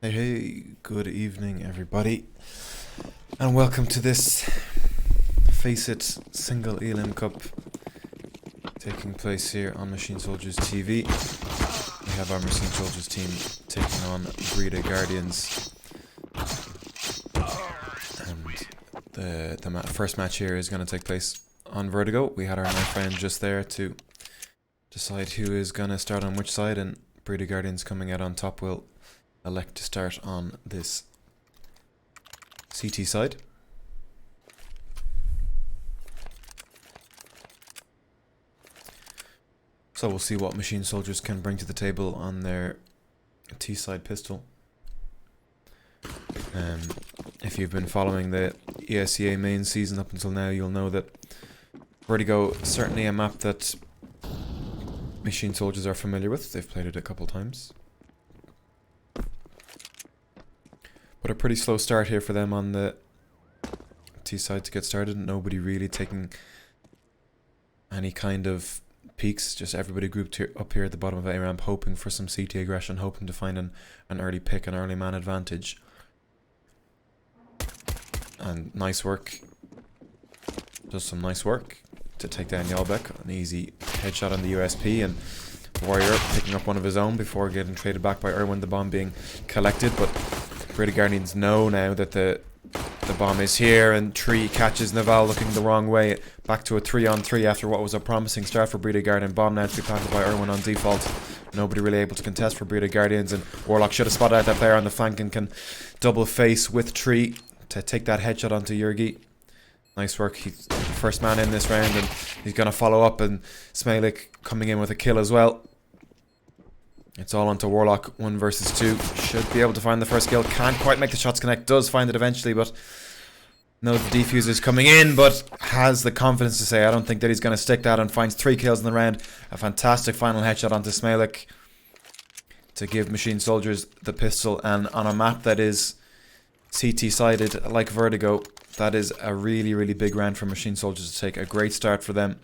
Hey, good evening, everybody, and welcome to this Faceit single Elim Cup taking place here on Machine Soldiers TV. We have our Machine Soldiers team taking on Breda Guardians, and the first match here is going to take place on Vertigo. We had our knife round just there to decide who is going to start on which side, and Breda Guardians coming out on top will elect to start on this CT side. So we'll see what Machine Soldiers can bring to the table on their T side pistol. If you've been following the ESEA main season up until now, you'll know that Vertigo is certainly a map that Machine Soldiers are familiar with. They've played it a couple times. But a pretty slow start here for them on the T side to get started. Nobody really taking any kind of peaks. Just everybody grouped up here at the bottom of A ramp, hoping for some CT aggression, hoping to find an early pick, an early man advantage. And nice work. Does some nice work to take down Yalbek. An easy headshot on the USP, and Warrior picking up one of his own before getting traded back by Irwin, the bomb being collected. But Breda Guardians know now that the bomb is here, and Tree catches Naval looking the wrong way. Back to a 3-on-3 after what was a promising start for Breda Guardian. Bomb now to be planted by Irwin on default. Nobody really able to contest for Breda Guardians, and Warlock should have spotted out that player on the flank and can double face with Tree to take that headshot onto Yurgi. Nice work. He's the first man in this round, and he's going to follow up, and Smelik coming in with a kill as well. It's all onto Warlock, 1 versus 2. Should be able to find the first kill. Can't quite make the shots connect. Does find it eventually, but no, the defuser's coming in, but has the confidence to say, I don't think that he's going to stick that, and finds 3 kills in the round. A fantastic final headshot onto Smelik to give Machine Soldiers the pistol. And on a map that is CT-sided like Vertigo, that is a really, really big round for Machine Soldiers to take. A great start for them.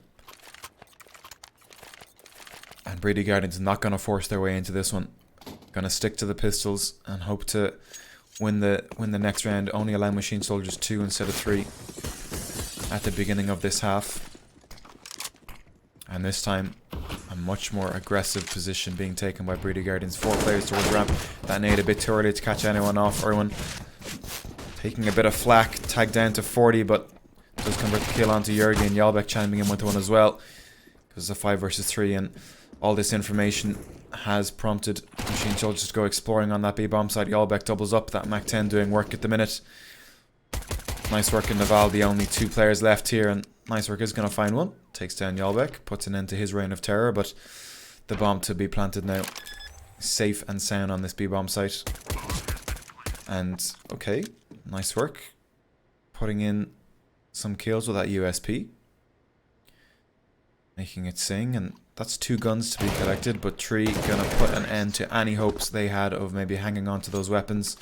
And Breda Guardians not going to force their way into this one. Going to stick to the pistols and hope to win the next round. Only allow Machine Soldiers 2 instead of 3 at the beginning of this half. And this time, a much more aggressive position being taken by Breda Guardians. 4 players towards the ramp. That nade a bit too early to catch anyone off. Irwin taking a bit of flack. Tagged down to 40, but does convert the kill onto Yurgi, and Yalbek chiming in with one as well. Because it's a 5 versus 3, and all this information has prompted Machine Soldiers to go exploring on that B-bomb side. Yalbek doubles up. That Mac 10 doing work at the minute. Nice work in Naval. The only 2 players left here, and nice work is going to find one. Takes down Yalbek. Puts an end to his reign of terror, but the bomb to be planted now. Safe and sound on this B-bomb site. And, okay, nice work. Putting in some kills with that USP. Making it sing, and that's 2 guns to be collected, but Tree gonna put an end to any hopes they had of maybe hanging on to those weapons.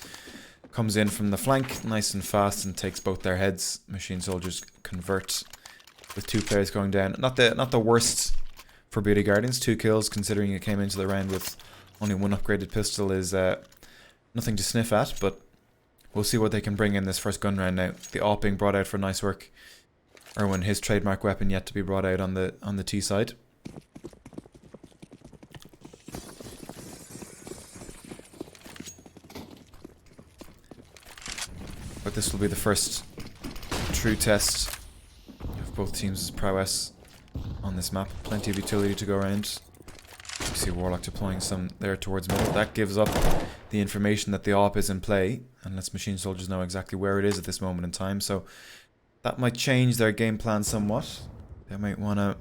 Comes in from the flank, nice and fast, and takes both their heads. Machine Soldiers convert with 2 players going down. Not the worst for Breda Guardians. 2 kills, considering it came into the round with only 1 upgraded pistol, is nothing to sniff at, but we'll see what they can bring in this first gun round now. The AWP being brought out for nice work. Irwin, his trademark weapon yet to be brought out on the T side. But this will be the first true test of both teams' prowess on this map. Plenty of utility to go around. You see Warlock deploying some there towards middle. That gives up the information that the AWP is in play, and lets Machine Soldiers know exactly where it is at this moment in time. So that might change their game plan somewhat. They might want to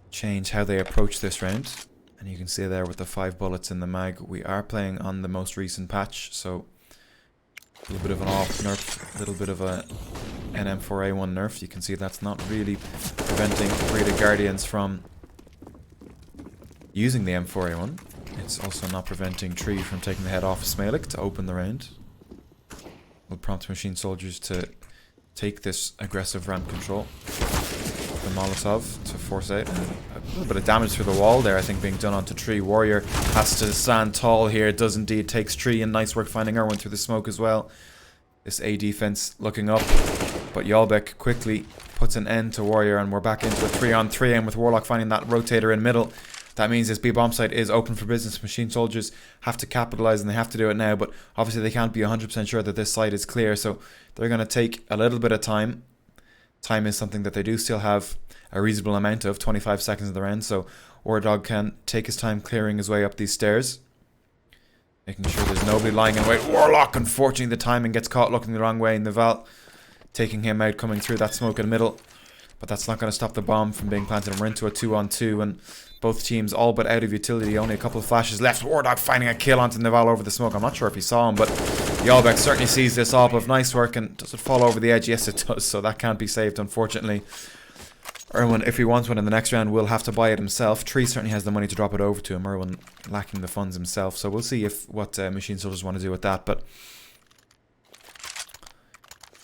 change how they approach this round. And you can see there with the 5 bullets in the mag, we are playing on the most recent patch, so a little bit of an AWP nerf, a little bit of a NM4A1 nerf. You can see that's not really preventing Breda Guardians from using the M4A1. It's also not preventing Tree from taking the head off Smelik to open the round. Will prompt Machine Soldiers to take this aggressive ramp control. The Molotov to force out. A little bit of damage through the wall there, I think, being done onto Tree. Warrior has to stand tall here. Does indeed. Takes Tree, and nice work finding Irwin through the smoke as well. This A defense looking up, but Yalbek quickly puts an end to Warrior, and we're back into a 3-on-3, and with Warlock finding that rotator in middle, that means this B bomb site is open for business. Machine Soldiers have to capitalize, and they have to do it now, but obviously they can't be 100% sure that this site is clear, so they're going to take a little bit of time. Time is something that they do still have a reasonable amount of, 25 seconds of the round, so Wardog can take his time clearing his way up these stairs, making sure there's nobody lying in wait. Warlock, unfortunately, the timing gets caught looking the wrong way, and Naval taking him out, coming through that smoke in the middle. But that's not going to stop the bomb from being planted, and we're into a 2-on-2, and both teams all but out of utility. Only a couple of flashes left. Wardog finding a kill onto Naval over the smoke. I'm not sure if he saw him, but Yalbek certainly sees this all of nice work. And does it fall over the edge? Yes, it does, so that can't be saved, unfortunately. Irwin, if he wants one in the next round, will have to buy it himself. Tree certainly has the money to drop it over to him. Irwin lacking the funds himself, so we'll see if what Machine Soldiers want to do with that. But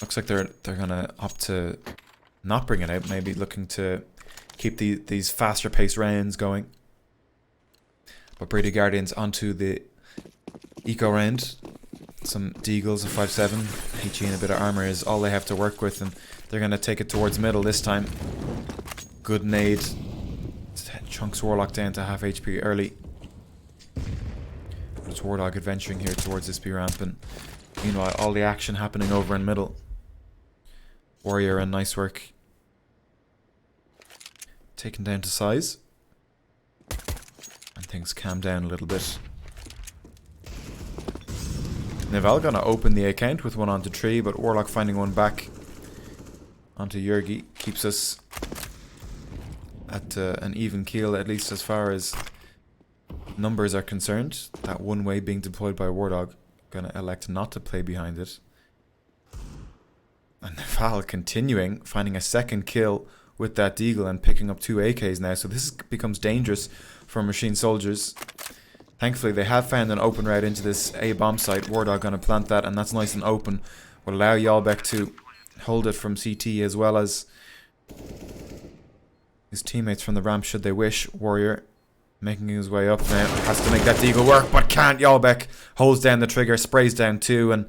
looks like they're gonna opt to not bring it out. Maybe looking to keep these faster paced rounds going. But Brady Guardians onto the eco round. Some Deagles, a 5-7, HE and a bit of armor is all they have to work with, and they're going to take it towards middle this time. Good nade. Chunks Warlock down to half HP early. It's Wardog adventuring here towards this B ramp, and meanwhile all the action happening over in middle. Warrior and nice work. Taken down to size. And things calm down a little bit. Naval gonna open the account with one onto Tree, but Warlock finding one back onto Yurgi keeps us at an even keel, at least as far as numbers are concerned. That one way being deployed by Wardog, gonna elect not to play behind it. And Naval continuing, finding a second kill with that Deagle and picking up 2 AKs now, so this becomes dangerous for Machine Soldiers. Thankfully, they have found an open route into this A bomb site. Wardog going to plant that, and that's nice and open. Will allow Yalbek to hold it from CT as well as his teammates from the ramp should they wish. Warrior making his way up now. Has to make that Deagle work, but can't. Yalbek holds down the trigger, sprays down 2, and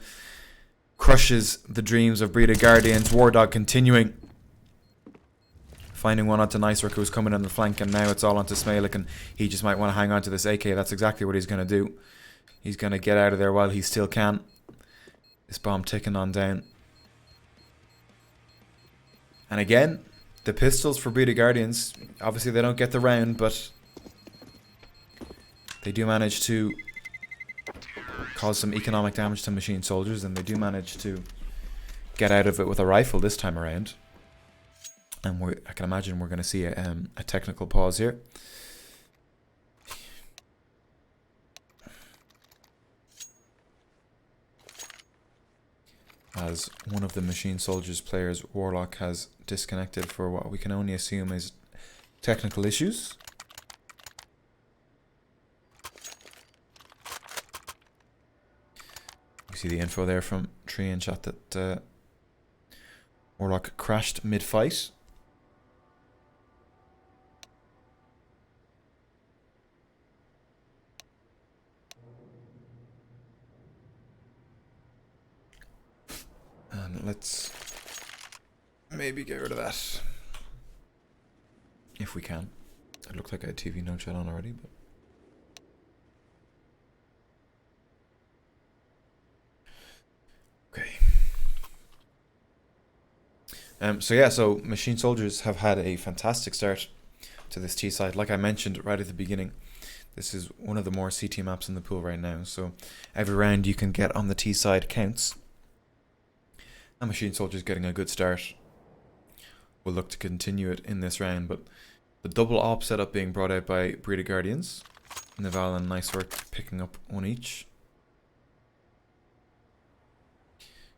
crushes the dreams of Breda Guardians. Wardog continuing. Finding one onto Nicework, who's coming on the flank, and now it's all onto Smalek, and he just might want to hang on to this AK. That's exactly what he's going to do. He's going to get out of there while he still can. This bomb ticking on down. And again, the pistols for Breda Guardians, obviously they don't get the round, but they do manage to cause some economic damage to Machine Soldiers, and they do manage to get out of it with a rifle this time around. And I can imagine we're going to see a technical pause here. As one of the Machine Soldiers players, Warlock, has disconnected for what we can only assume is technical issues. You see the info there from Tree in chat that Warlock crashed mid-fight. And let's maybe get rid of that if we can. It looked like I had TV no chat on already, but okay. So Machine Soldiers have had a fantastic start to this T side. Like I mentioned right at the beginning, this is one of the more CT maps in the pool right now. So every round you can get on the T side counts. And Machine Soldiers getting a good start. We'll look to continue it in this round, but the double op setup being brought out by Breda Guardians. Naval and Nicework picking up one each.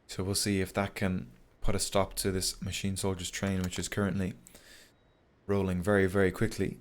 So we'll see if that can put a stop to this Machine Soldiers train, which is currently rolling very, very quickly.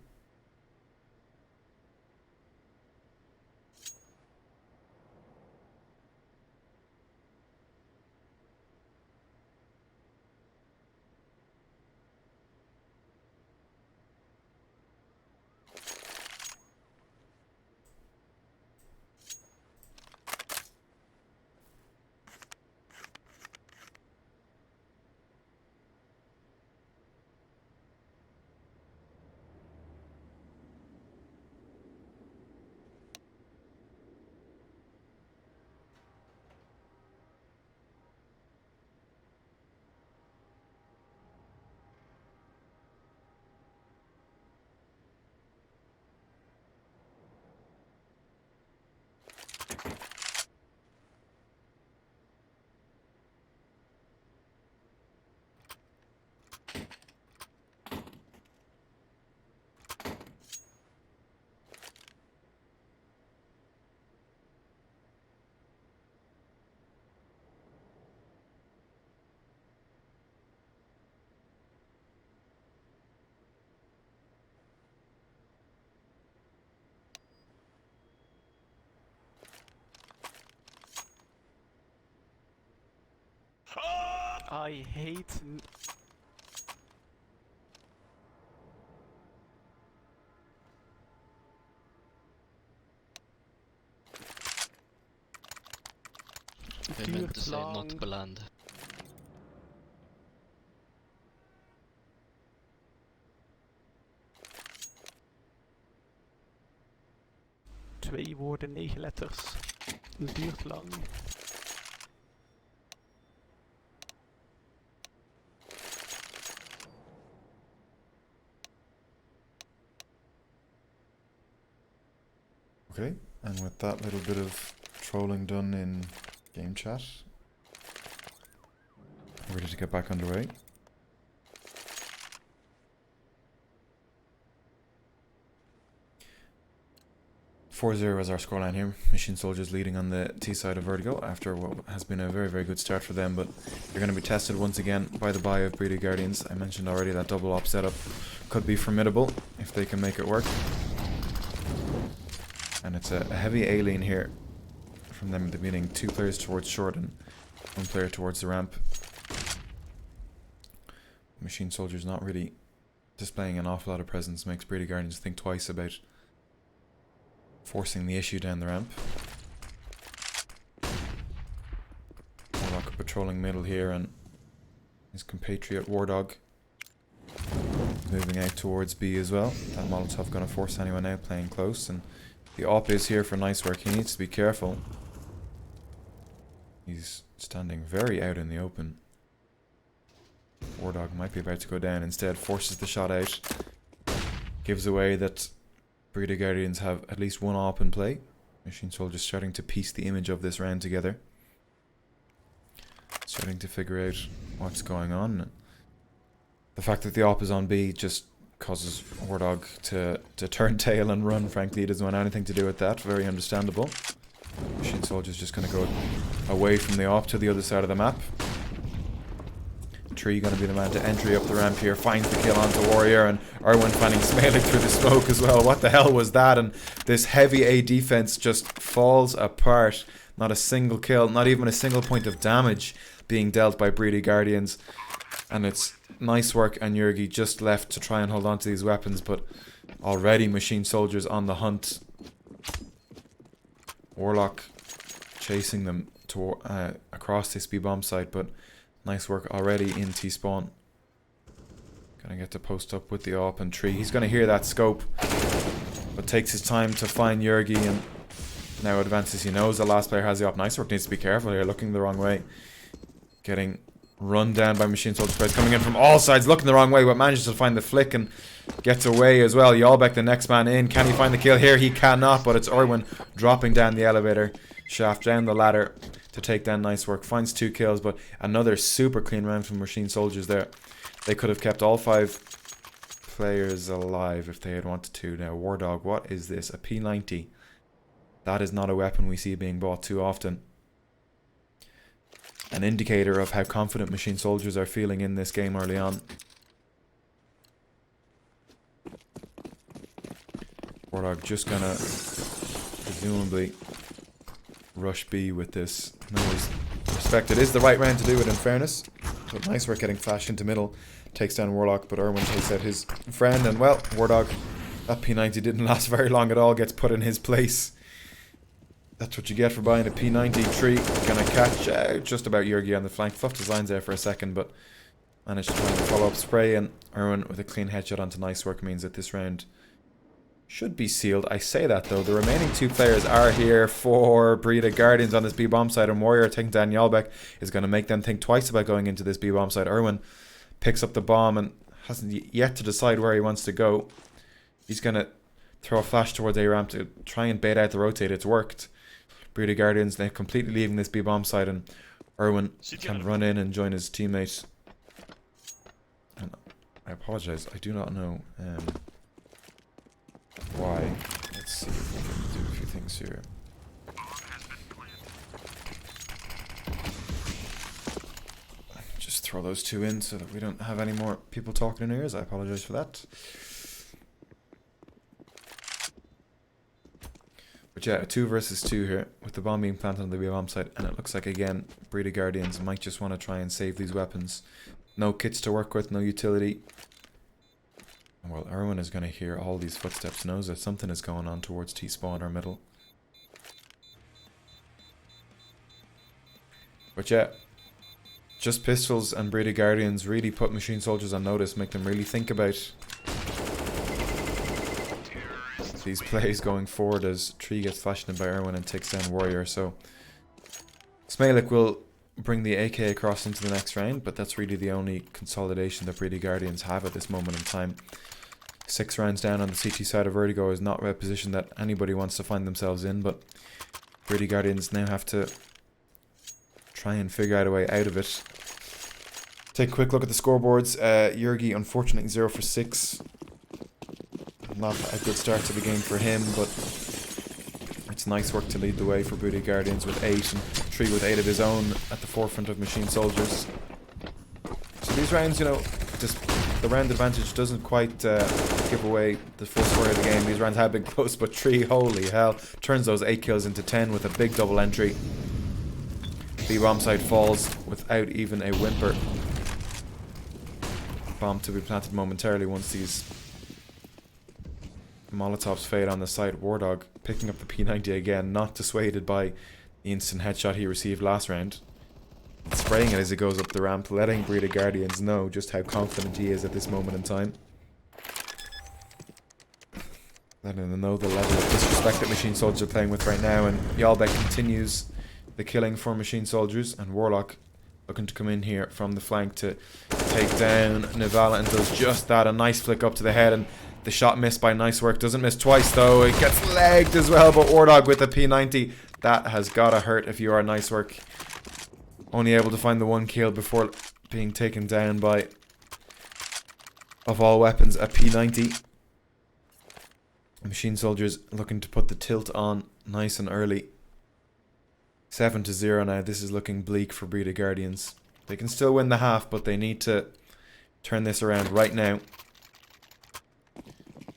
I hate... I meant to say not bland. Twee woorden, 9 letters. Het duurt lang. Okay, and with that little bit of trolling done in game chat, we're ready to get back underway. 4-0 is our scoreline here. Machine Soldiers leading on the T side of Vertigo after what has been a very, very good start for them, but they're going to be tested once again by the buy of Breedy Guardians. I mentioned already that double op setup could be formidable if they can make it work. And it's a heavy alien here from them at the beginning. 2 players towards short and 1 player towards the ramp. Machine Soldiers not really displaying an awful lot of presence makes Breedy Guardians think twice about forcing the issue down the ramp. Warlock patrolling middle here, and his compatriot Wardog moving out towards B as well. That Molotov gonna force anyone out playing close, and the op is here for nice work. He needs to be careful. He's standing very out in the open. Wardog might be about to go down, instead forces the shot out. Gives away that Breedy Guardians have at least 1 op in play. Machine Soldiers starting to piece the image of this round together. Starting to figure out what's going on. The fact that the op is on B just causes Wardog to turn tail and run. Frankly, he doesn't want anything to do with that. Very understandable. Machine Soldiers just going to go away from the op to the other side of the map. Tree going to be the man to entry up the ramp here, finds the kill onto Warrior, and Erwin finding Smalek through the smoke as well. What the hell was that? And this heavy A defense just falls apart. Not a single kill, not even a single point of damage being dealt by Breedy Guardians. And it's nice work, and Yurgi just left to try and hold on to these weapons, but already Machine Soldiers on the hunt. Warlock chasing them to, across this B-bomb site, but nice work already in T-spawn. Gonna get to post up with the op and Tree. He's gonna hear that scope, but takes his time to find Yurgi and now advances. He knows the last player has the op. Nice work, needs to be careful here, looking the wrong way. Getting run down by Machine Soldiers players coming in from all sides, looking the wrong way, but manages to find the flick and gets away as well. Yalbek, the next man in. Can he find the kill here? He cannot, but it's Erwin dropping down the elevator shaft, down the ladder to take down nice work. Finds 2 kills, but another super clean round from Machine Soldiers there. They could have kept all 5 players alive if they had wanted to. Now, Wardog, what is this? A P90. That is not a weapon we see being bought too often. An indicator of how confident Machine Soldiers are feeling in this game early on. Wardog just gonna presumably rush B with this. No respect. It is the right round to do it, in fairness. But nice work getting flashed into middle. Takes down Warlock, but Erwin takes out his friend. And well, Wardog, that P90 didn't last very long at all. Gets put in his place. That's what you get for buying a P90. Tree gonna catch just about Yurgi on the flank. Fluffed his lines there for a second, but managed to find the follow-up spray. And Erwin with a clean headshot onto nice work means that this round should be sealed. I say that though, the remaining 2 players are here for Breedy Guardians on this B-bomb side, and Warrior taking down Yalbek is going to make them think twice about going into this B-bomb side. Erwin picks up the bomb and hasn't yet to decide where he wants to go. He's going to throw a flash towards A-ramp to try and bait out the rotate. It's worked. Breedy Guardians, they're completely leaving this B-bomb side, and Erwin can run in and join his teammates. And I apologize, I do not know why. Let's see if we can do a few things here. Just throw those 2 in so that we don't have any more people talking in ears. I apologize for that. But yeah, a 2 versus 2 here, with the bomb being planted on the bomb site, and it looks like, again, Breed of Guardians might just want to try and save these weapons. No kits to work with, no utility. Well, Erwin is going to hear all these footsteps, knows that something is going on towards T-spawn or middle. But yeah, just pistols and Breed of Guardians really put machine soldiers on notice, make them really think about these plays going forward as Tree gets flashed in by Erwin and takes down Warrior. So Smalek will bring the AK across into the next round, but that's really the only consolidation that Breed of Guardians have at this moment in time. 6 rounds down on the CT side of Vertigo is not a position that anybody wants to find themselves in, but Breed of Guardians now have to try and figure out a way out of it. Take a quick look at the scoreboards. Yurgi, unfortunately, 0 for 6. Not a good start to the game for him, but it's nice work to lead the way for Breed of Guardians with 8, and Tree with 8 of his own at the forefront of machine soldiers. So these rounds, you know, just the round advantage doesn't quite give away the full story of the game. These rounds have been close, but Tree, holy hell, turns those 8 kills into 10 with a big double entry. The bomb site falls without even a whimper. Bomb to be planted momentarily once these Molotovs fade on the site. Wardog picking up the P90 again, not dissuaded by the instant headshot he received last round. Spraying it as he goes up the ramp, letting Breed of Guardians know just how confident he is at this moment in time. Letting them know the level of disrespect that machine soldiers are playing with right now, and Yalbek continues the killing for machine soldiers, and Warlock looking to come in here from the flank to take down Nivala, and does just that. A nice flick up to the head, and the shot missed by Nice Work. Doesn't miss twice though. It gets legged as well, but Wardog with the P90. That has gotta hurt if you are Nice Work. Only able to find the 1 kill before being taken down by, of all weapons, a P90. Machine soldiers looking to put the tilt on nice and early. 7-0 now. This is looking bleak for Breed of Guardians. They can still win the half, but they need to turn this around right now.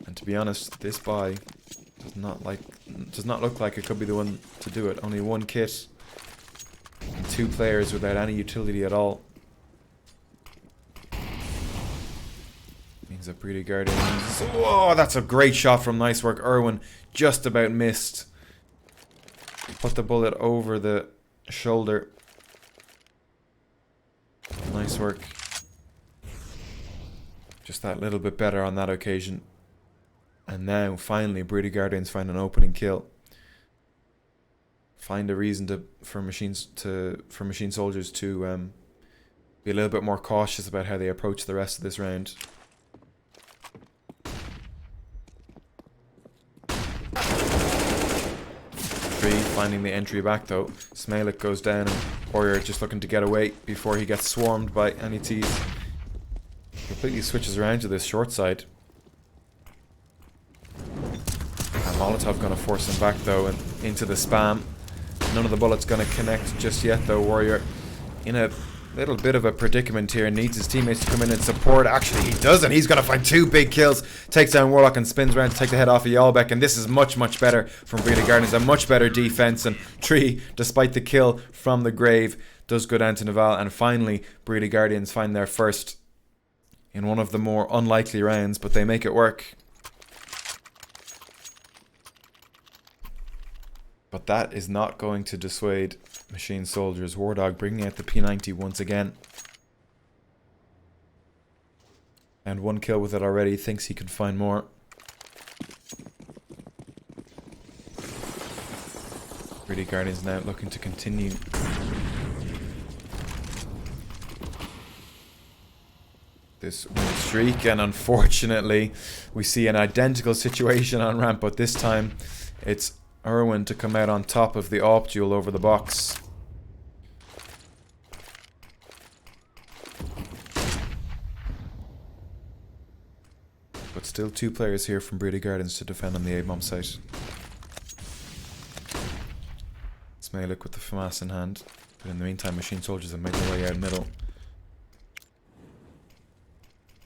And to be honest, this buy does not look like it could be the one to do it. Only 1 kit and 2 players without any utility at all. Means that Breed of Guardians. Whoa, that's a great shot from Nice Work. Erwin just about missed. Put the bullet over the shoulder. Nice work. Just that little bit better on that occasion. And now, finally, Breed of Guardians find an opening kill. Find a reason for machine soldiers to be a little bit more cautious about how they approach the rest of this round. Finding the entry back though. Smalek goes down, and Warrior just looking to get away before he gets swarmed by any T's. Completely switches around to this short side. And Molotov gonna force him back though, and into the spam. None of the bullets gonna connect just yet though. Warrior in a little bit of a predicament here, needs his teammates to come in and support. Actually he doesn't. He's gonna find 2 big kills, takes down Warlock and spins around to take the head off of Yalbek, and this is much better from Breed of Guardians. A much better defense, and Tree, despite the kill from the grave, does go down to Naval. And finally Breed of Guardians find their first in one of the more unlikely rounds, but they make it work. But that is not going to dissuade machine soldiers. Wardog bringing out the P90 once again. And 1 kill with it already. Thinks he can find more. Breed of Guardians now looking to continue. This win streak, and unfortunately we see an identical situation on ramp, but this time it's Erwin to come out on top of the AWP duel over the box. But still 2 players here from Breed of Guardians to defend on the A-bomb site. Smalek with the FAMAS in hand. But in the meantime, machine soldiers have made their way out middle.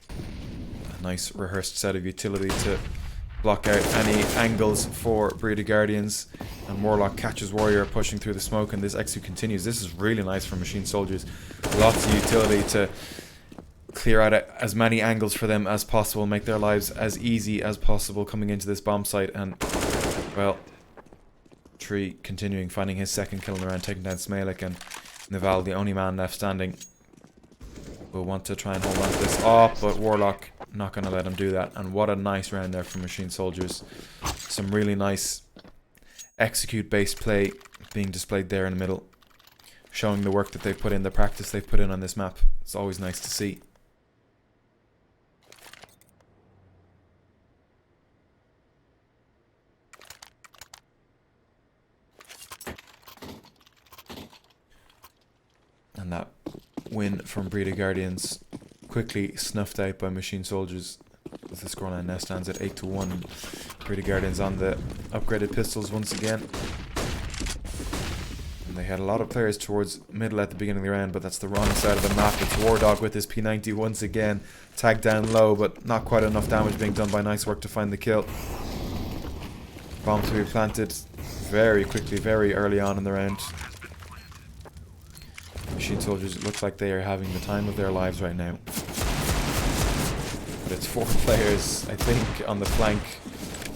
A nice rehearsed set of utility to block out any angles for Breed of Guardians. And Warlock catches Warrior pushing through the smoke, and this execute continues. This is really nice for Machine Soldiers. Lots of utility to clear out as many angles for them as possible, make their lives as easy as possible coming into this bomb site. And, well, Tree continuing, finding his second kill in the round, taking down Smalek, and Naval, the only man left standing, will want to try and hold on to this. Oh, but Warlock not going to let him do that. And what a nice round there for Machine Soldiers. Some really nice execute-based play being displayed there in the middle, showing the work that they've put in, the practice they've put in on this map. It's always nice to see. And that win from Breed of Guardians quickly snuffed out by Machine Soldiers, as the scoreline now stands at 8-1. Breed of Guardians on the upgraded pistols once again. And they had a lot of players towards middle at the beginning of the round, but that's the wrong side of the map. It's Wardog with his P90 once again, tagged down low, but not quite enough damage being done by nice work to find the kill. Bomb to be planted very quickly, very early on in the round. Machine Soldiers look like they are having the time of their lives right now. But it's 4 players, I think, on the flank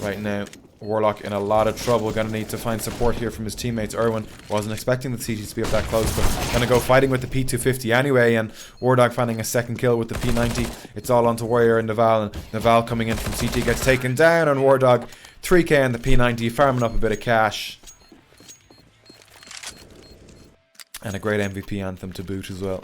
right now. Warlock in a lot of trouble. Gonna need to find support here from his teammates. Irwin wasn't expecting the CT to be up that close, but gonna go fighting with the P250 anyway. And Wardog finding a second kill with the P90. It's all onto Warrior and Naval. And Naval coming in from CT gets taken down. And Wardog 3k on the P90, farming up a bit of cash. And a great MVP anthem to boot as well.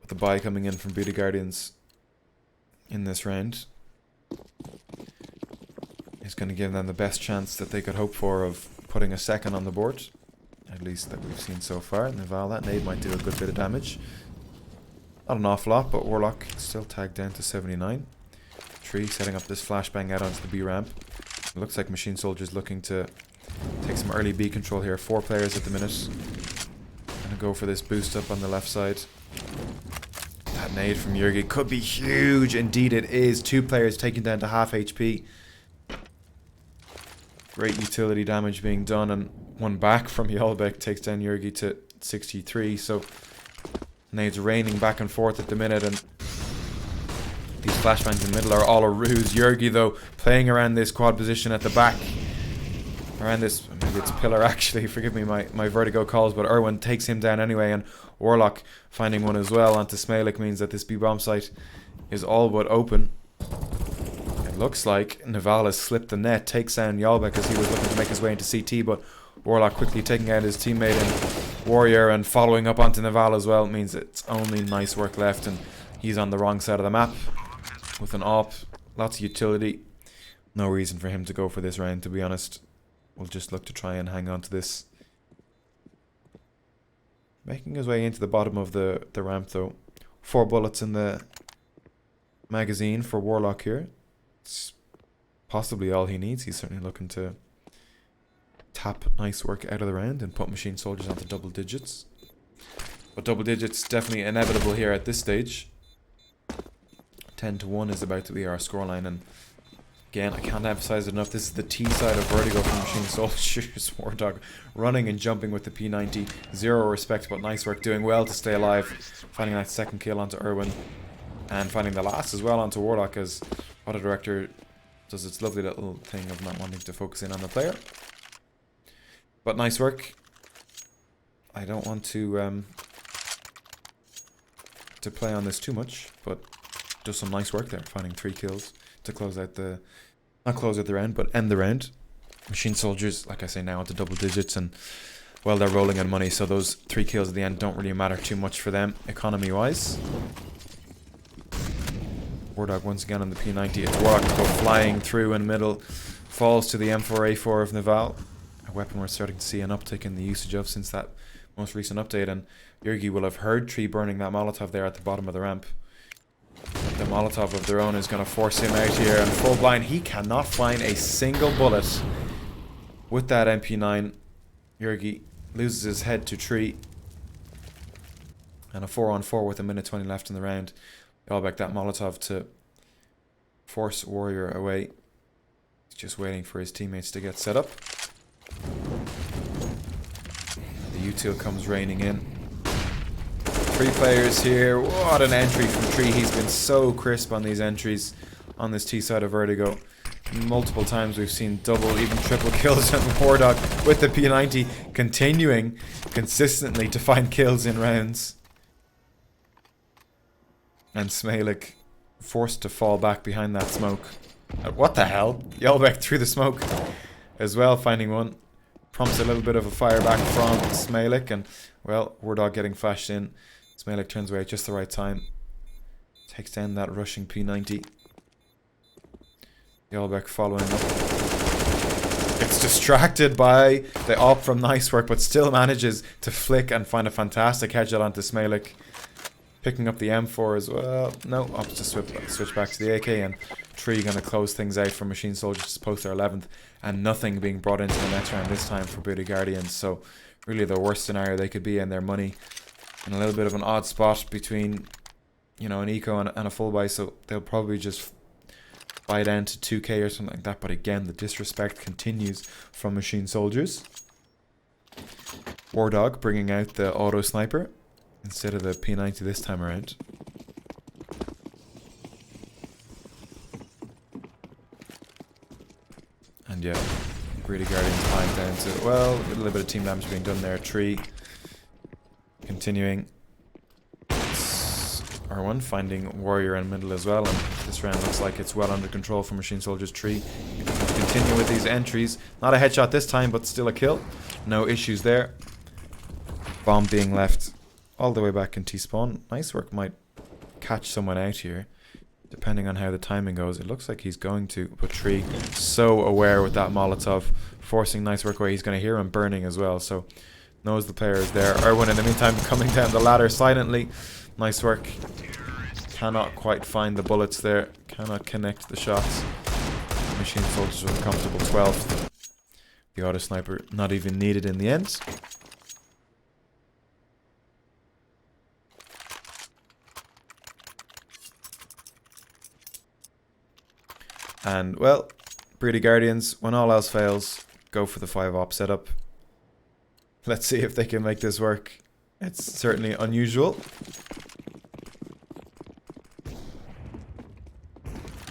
With the buy coming in from Breed of Guardians in this round, is going to give them the best chance that they could hope for of putting a second on the board. At least that we've seen so far. Naval, that nade might do a good bit of damage. Not an awful lot, but Warlock still tagged down to 79. Tree setting up this flashbang out onto the B ramp. It looks like Machine Soldiers looking to take some early B control here. 4 players at the minute. Gonna go for this boost up on the left side. That nade from Yurgi could be huge. Indeed it is. 2 players taken down to half HP. Great utility damage being done, and one back from Yolbek takes down Yurgi to 63. So nades raining back and forth at the minute, and these flashbangs in the middle are all a ruse. Yurgi, though, playing around this quad position at the back. Around this, maybe it's pillar actually, forgive me my vertigo calls, but Irwin takes him down anyway, and Warlock finding one as well onto Smalek means that this B-bomb site is all but open. It looks like Naval has slipped the net, takes down Yolbek as he was looking to make his way into CT, but Warlock quickly taking out his teammate and Warrior and following up onto Naval as well means it's only nice work left, and he's on the wrong side of the map with an AWP. Lots of utility. No reason for him to go for this round, to be honest. We'll just look to try and hang on to this. Making his way into the bottom of the ramp though. 4 bullets in the magazine for Warlock here. It's possibly all he needs. He's certainly looking to tap nice work out of the round and put Machine Soldiers onto double digits. But double digits definitely inevitable here at this stage. 10-1 is about to be our scoreline, and again, I can't emphasize it enough, this is the T side of Vertigo from Machine Soldiers. Wardog running and jumping with the P90. 0 respect, but nice work, doing well to stay alive. Finding that second kill onto Irwin, and finding the last as well onto Warlock, as Auto Director does its lovely little thing of not wanting to focus in on the player. But nice work. I don't want to play on this too much, but does some nice work there, finding 3 kills to close out the, not close out the round, but end the round. Machine Soldiers, like I say, now into double digits, and well, they're rolling on money, so those 3 kills at the end don't really matter too much for them, economy-wise. Wardog once again on the P90. Warlock go flying through in the middle, falls to the M4A4 of Naval. A weapon we're starting to see an uptick in the usage of since that most recent update, and Yurgi will have heard Tree burning that Molotov there at the bottom of the ramp. The Molotov of their own is going to force him out here, and full blind, he cannot find a single bullet with that MP9, Jurgi loses his head to tree. And a 4-on-4 with a minute 20 left in the round. Yalbek that Molotov to force Warrior away. He's just waiting for his teammates to get set up. The util comes raining in. 3 players here. What an entry from Tree. He's been so crisp on these entries on this T side of Vertigo. Multiple times we've seen double, even triple kills, and Wardog with the P90 continuing consistently to find kills in rounds. And Smelik forced to fall back behind that smoke. What the hell? Yalbek through the smoke as well, finding one. Prompts a little bit of a fire back from Smelik, and well, Wardog getting flashed in. Smelik turns away at just the right time. Takes down that rushing P90. Yalbek following up. It's distracted by the op from Nice Work, but still manages to flick and find a fantastic headshot onto Smelik. Picking up the M4 as well. No, opts to switch back to the AK, and Tree going to close things out for Machine Soldiers to post their 11th, and nothing being brought into the next round this time for Booty Guardians. So really the worst scenario they could be in, their money in a little bit of an odd spot between, you know, an eco and a full buy, so they'll probably just buy down to 2k or something like that. But again, the disrespect continues from Machine Soldiers. Wardog bringing out the auto sniper instead of the P90 this time around. And yeah, Greedy Guardians lying down to, well, a little bit of team damage being done there. Tree continuing. R1 finding Warrior in middle as well, and this round looks like it's well under control for Machine Soldiers. Tree continue with these entries. Not a headshot this time, but still a kill. No issues there. Bomb being left all the way back in T-spawn. Nice Work might catch someone out here, depending on how the timing goes. It looks like he's going to, but Tree so aware with that Molotov, forcing Nice Work away. He's going to hear him burning as well, so knows the player is there. Erwin in the meantime coming down the ladder silently. Nice Work. Cannot quite find the bullets there. Cannot connect the shots. Machine Soldiers with a comfortable 12th. The auto sniper not even needed in the end. And, well, Breedy Guardians, when all else fails, go for the 5-op setup. Let's see if they can make this work. It's certainly unusual.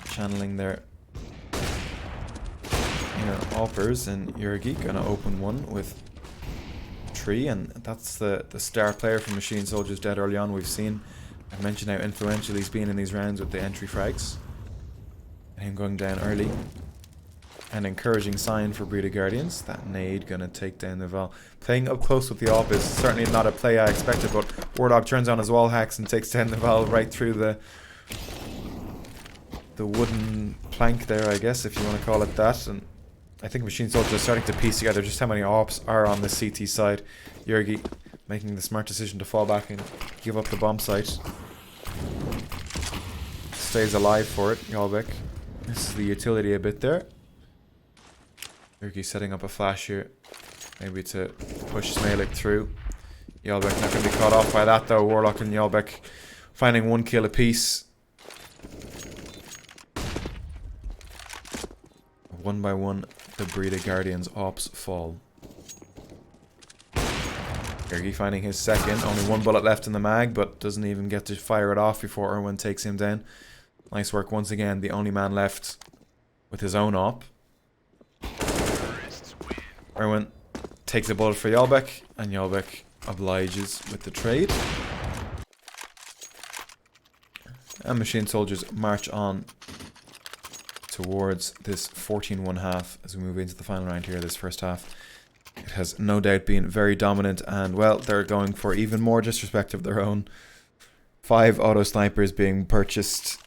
Channeling their inner oppers, and Jurgi gonna open one with Tree, and that's the star player from Machine Soldiers dead early on. We've seen, I mentioned how influential he's been in these rounds with the entry frags. Him going down early. An encouraging sign for Breeder Guardians. That nade gonna take down the Val. Playing up close with the op is certainly not a play I expected, but Wardog turns on his wall hacks and takes down the Val right through the wooden plank there, I guess, if you want to call it that. And I think Machine Soldiers are starting to piece together just how many ops are on the CT side. Jurgi making the smart decision to fall back and give up the bomb site. Stays alive for it, Yalbek. This is the utility a bit there. Jurgi setting up a flash here. Maybe to push Smelik through. Yalbek not going to be caught off by that though. Warlock and Yalbek finding 1 kill apiece. One by one, the Breeder Guardians ops fall. Jurgi finding his second. Only 1 bullet left in the mag, but doesn't even get to fire it off before Erwin takes him down. Nice work once again, the only man left with his own op. Erwin takes a bullet for Yalbek, and Yalbek obliges with the trade. And Machine Soldiers march on towards this 14-1 as we move into the final round here, this first half. It has no doubt been very dominant, and well, they're going for even more disrespect of their own. 5 auto snipers being purchased.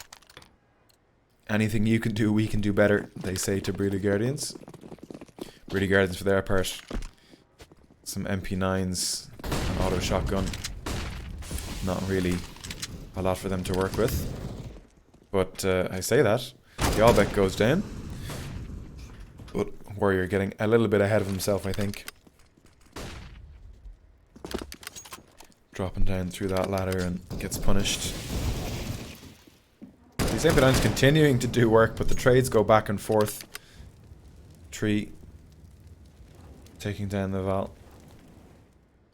Anything you can do, we can do better, they say to Breeder Guardians. Breeder Guardians, for their part, some MP9s, an auto shotgun. Not really a lot for them to work with. But I say that. Yalbek goes down. But Warrior getting a little bit ahead of himself, I think. Dropping down through that ladder and gets punished. These Impediments continuing to do work, but the trades go back and forth. Tree taking down the Val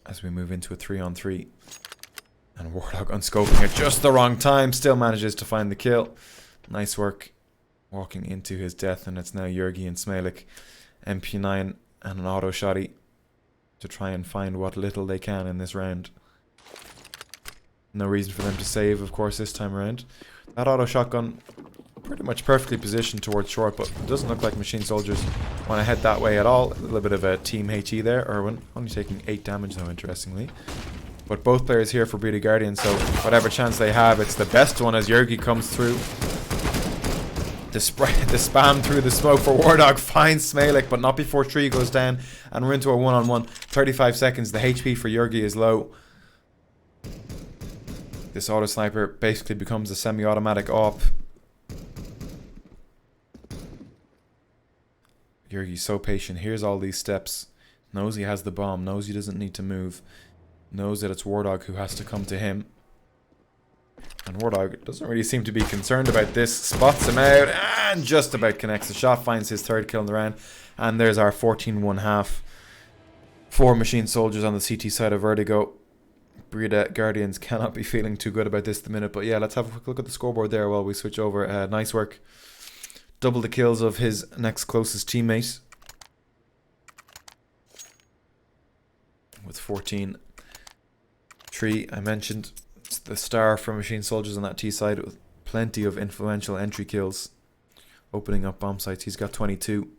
as we move into a 3-on-3. And Warlock unscoping at just the wrong time, still manages to find the kill. Nice work. Walking into his death, and it's now Yurgi and Smelik, MP9 and an auto shotty to try and find what little they can in this round. No reason for them to save, of course, this time around. That auto shotgun pretty much perfectly positioned towards short, but it doesn't look like Machine Soldiers want to head that way at all. A little bit of a team HE there. Irwin only taking 8 damage though, interestingly. But both players here for Breedy Guardian, so whatever chance they have, it's the best one as Yurgi comes through. The spam through the smoke for Wardog finds Smelik, but not before Tree goes down, and we're into a 1-on-1. 35 seconds. The HP for Yurgi is low. This auto sniper basically becomes a semi-automatic op. Yurgi's so patient. Hears all these steps. Knows he has the bomb. Knows he doesn't need to move. Knows that it's Wardog who has to come to him. And Wardog doesn't really seem to be concerned about this. Spots him out and just about connects the shot. Finds his 3rd kill in the round. And there's our 14-1/2. 4 Machine Soldiers on the CT side of Vertigo. Breeda Guardians cannot be feeling too good about this at the minute. But yeah, let's have a quick look at the scoreboard there while we switch over. Nice work. Double the kills of his next closest teammate. With 14. Tree, I mentioned. It's the star for Machine Soldiers on that T side with plenty of influential entry kills. Opening up bomb sites. He's got 22.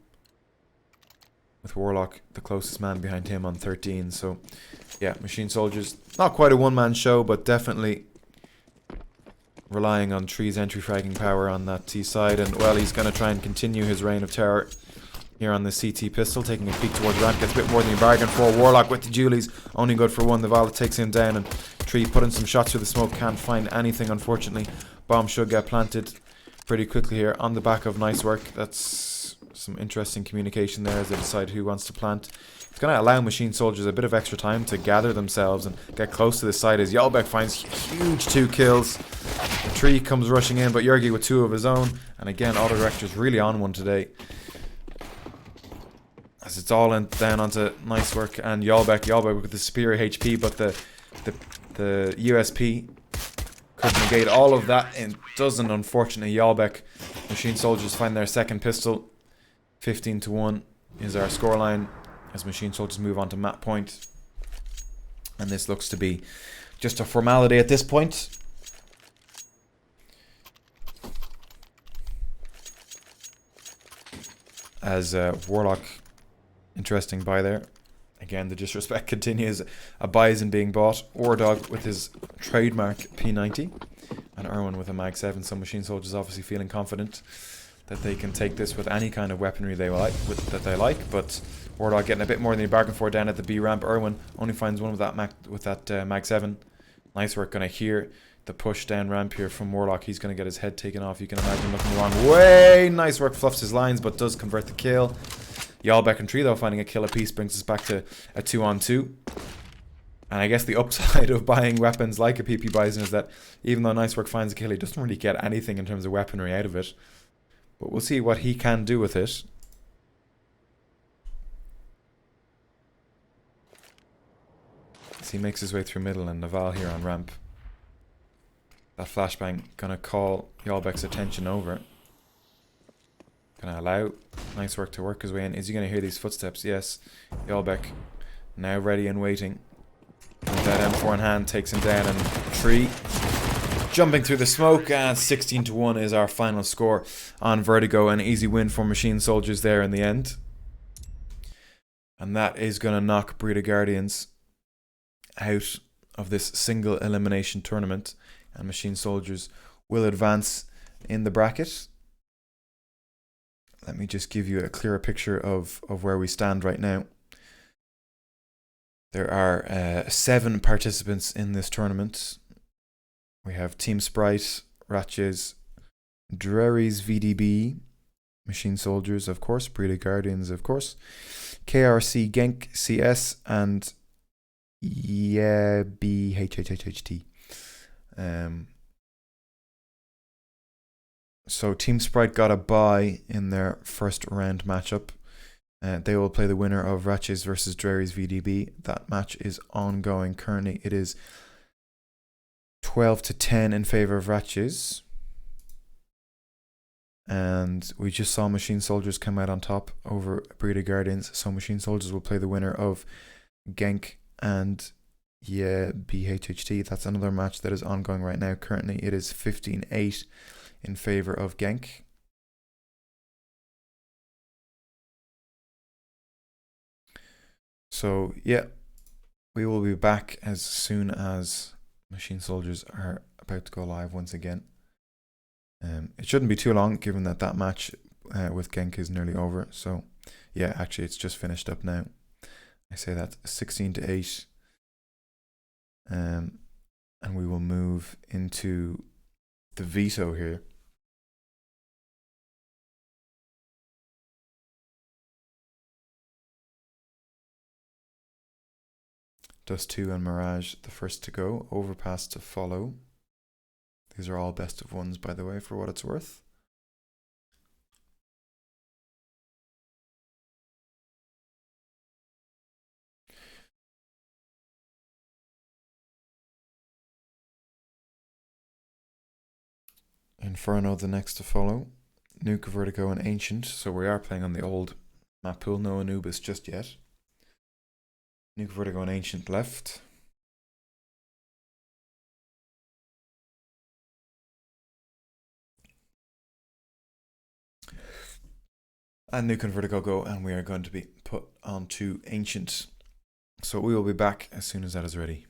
With Warlock, the closest man behind him, on 13. So, yeah, Machine Soldiers, not quite a one-man show, but definitely relying on Tree's entry fragging power on that T side. And, well, he's going to try and continue his reign of terror here on the CT pistol. Taking a peek towards ramp, gets a bit more than he bargained for. Warlock with the Julies, only good for 1. The Valet takes him down, and Tree putting some shots through the smoke. Can't find anything, unfortunately. Bomb should get planted pretty quickly here on the back of nice work. That's some interesting communication there as they decide who wants to plant. It's going to allow Machine Soldiers a bit of extra time to gather themselves and get close to the side as Yalbek finds huge 2 kills. The Tree comes rushing in, but Yurgi with 2 of his own. And again, Auto Director's really on one today, as it's all down onto nice work and Yalbek with the superior HP, but the USP could negate all of that. It doesn't, unfortunately. Yalbek, Machine Soldiers find their 2nd pistol. 15-1 is our scoreline as Machine Soldiers move on to map point. And this looks to be just a formality at this point. As Warlock, interesting buy there. Again, the disrespect continues. A Bison being bought. Wardog with his trademark P90. And Irwin with a Mag 7. So Machine Soldiers obviously feeling confident that they can take this with any kind of weaponry they like. But Wardog getting a bit more than he bargained for down at the B ramp. Irwin only finds one with that Mag 7. Nice work. Going to hear the push down ramp here from Warlock. He's going to get his head taken off. You can imagine looking the wrong way. Nice work. Fluffs his lines, but does convert the kill. Yalbek and Tree, though, finding a kill apiece brings us back to a 2-on-2. And I guess the upside of buying weapons like a PP Bison is that even though Nice Work finds a kill, he doesn't really get anything in terms of weaponry out of it. But we'll see what he can do with it. As he makes his way through middle and Naval here on ramp. That flashbang gonna call Yalbek's attention over. Gonna allow Nice Work to work his way in. Is he gonna hear these footsteps? Yes. Yalbek now ready and waiting. With that M4 in hand, takes him down, and Tree jumping through the smoke, and 16-1 is our final score on Vertigo. An easy win for Machine Soldiers there in the end. And that is gonna knock Breeda Guardians out of this single elimination tournament, and Machine Soldiers will advance in the bracket. Let me just give you a clearer picture of where we stand right now. There are 7 participants in this tournament. We have Team Sprite, Ratches, Drerry's VDB, Machine Soldiers, of course. Breed of Guardians, of course. KRC, Genk, CS, and yeah, BHHHHT. So Team Sprite got a bye in their first round matchup. They will play the winner of Ratches versus Drery's VDB. That match is ongoing currently. It is 12-10 in favor of Ratches. And we just saw Machine Soldiers come out on top over Breed of Guardians. So Machine Soldiers will play the winner of Genk and BHHT. That's another match that is ongoing right now. Currently it is 15-8 in favor of Genk. So yeah, we will be back as soon as Machine Soldiers are about to go live once again. It shouldn't be too long, given that match with Genk is nearly over. So yeah, actually it's just finished up now. I say that 16-8. And we will move into the veto here. Dust 2 and Mirage, the first to go. Overpass to follow. These are all best of ones, by the way, for what it's worth. Inferno, the next to follow. Nuke, Vertigo, and Ancient. So we are playing on the old map pool. No Anubis just yet. Nuke, Vertigo, and Ancient left. And Nuke and Vertigo go, and we are going to be put onto Ancient. So we will be back as soon as that is ready.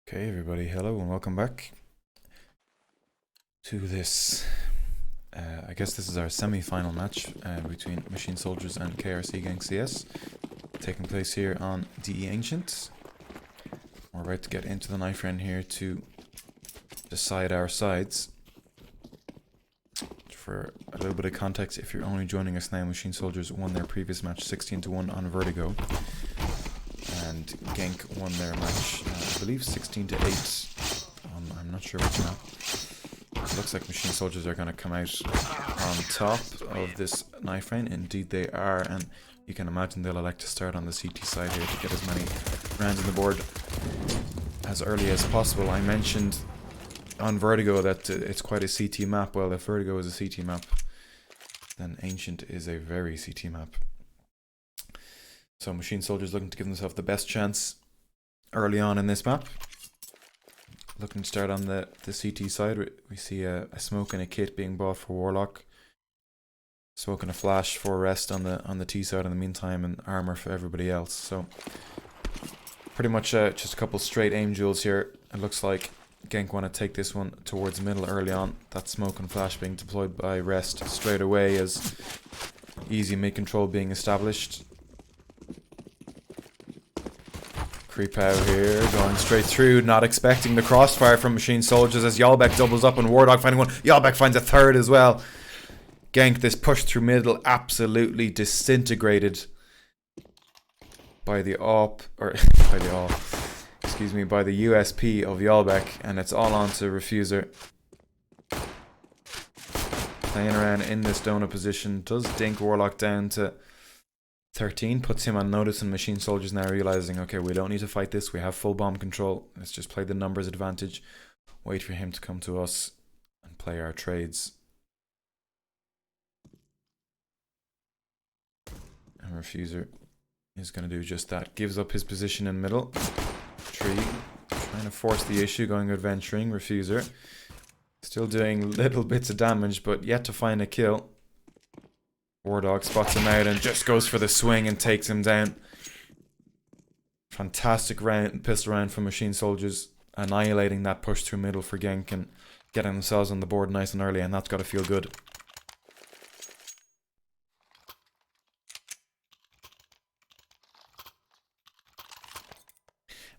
Okay, everybody, hello and welcome back to this. I guess this is our semi-final match between Machine Soldiers and KRC Gang CS, taking place here on DE Ancient. We're about to get into the knife round here to decide our sides. For a little bit of context, if you're only joining us now, Machine Soldiers won their previous match 16-1 on Vertigo, and Genk won their match, I believe 16-8 on, I'm not sure which map. It looks like Machine Soldiers are going to come out on top of this knife round. Indeed they are, and you can imagine they'll elect to start on the CT side here to get as many rounds on the board as early as possible. I mentioned on Vertigo that it's quite a CT map. Well, if Vertigo is a CT map, then Ancient is a very CT map. So Machine Soldiers looking to give themselves the best chance early on in this map. Looking to start on the CT side. We see a smoke and a kit being bought for Warlock. Smoke and a flash for rest on the T side in the meantime, and armor for everybody else. So pretty much just a couple straight aim duels here. It looks like Genk want to take this one towards middle early on. That smoke and flash being deployed by rest straight away as easy mid control being established. Creep out here, going straight through, not expecting the crossfire from Machine Soldiers as Yalbek doubles up and Wardog finding one. Yalbek finds a third as well. Genk, this push through middle, absolutely disintegrated by the by the USP of Yalbek, and it's all on to Refuser. Playing around in this donut position, does dink Warlock down to 13, puts him on notice, and Machine Soldiers now realizing, okay, we don't need to fight this, we have full bomb control, let's just play the numbers advantage, wait for him to come to us and play our trades. And Refuser is going to do just that, gives up his position in middle. Tree trying to force the issue, going adventuring. Refuser still doing little bits of damage, but yet to find a kill. Wardog spots him out and just goes for the swing and takes him down. Fantastic pistol round from Machine Soldiers, annihilating that push through middle for Genk and getting themselves on the board nice and early, and that's got to feel good.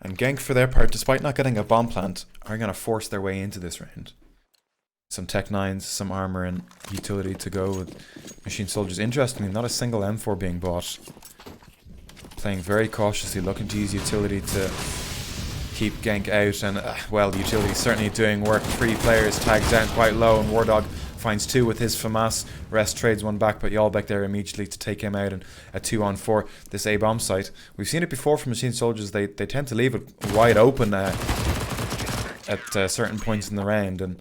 And Genk, for their part, despite not getting a bomb plant, are going to force their way into this round. Some Tech 9s, some armor and utility to go with Machine Soldiers. Interestingly, not a single M4 being bought. Playing very cautiously, looking to use utility to keep Genk out. And, well, the utility is certainly doing work. 3 players tagged down quite low, and Wardog finds 2 with his FAMAS. Rest trades one back, but Yalbek there immediately to take him out, and a 2-on-4, this A-bomb site. We've seen it before from Machine Soldiers. They tend to leave it wide open at certain points in the round, and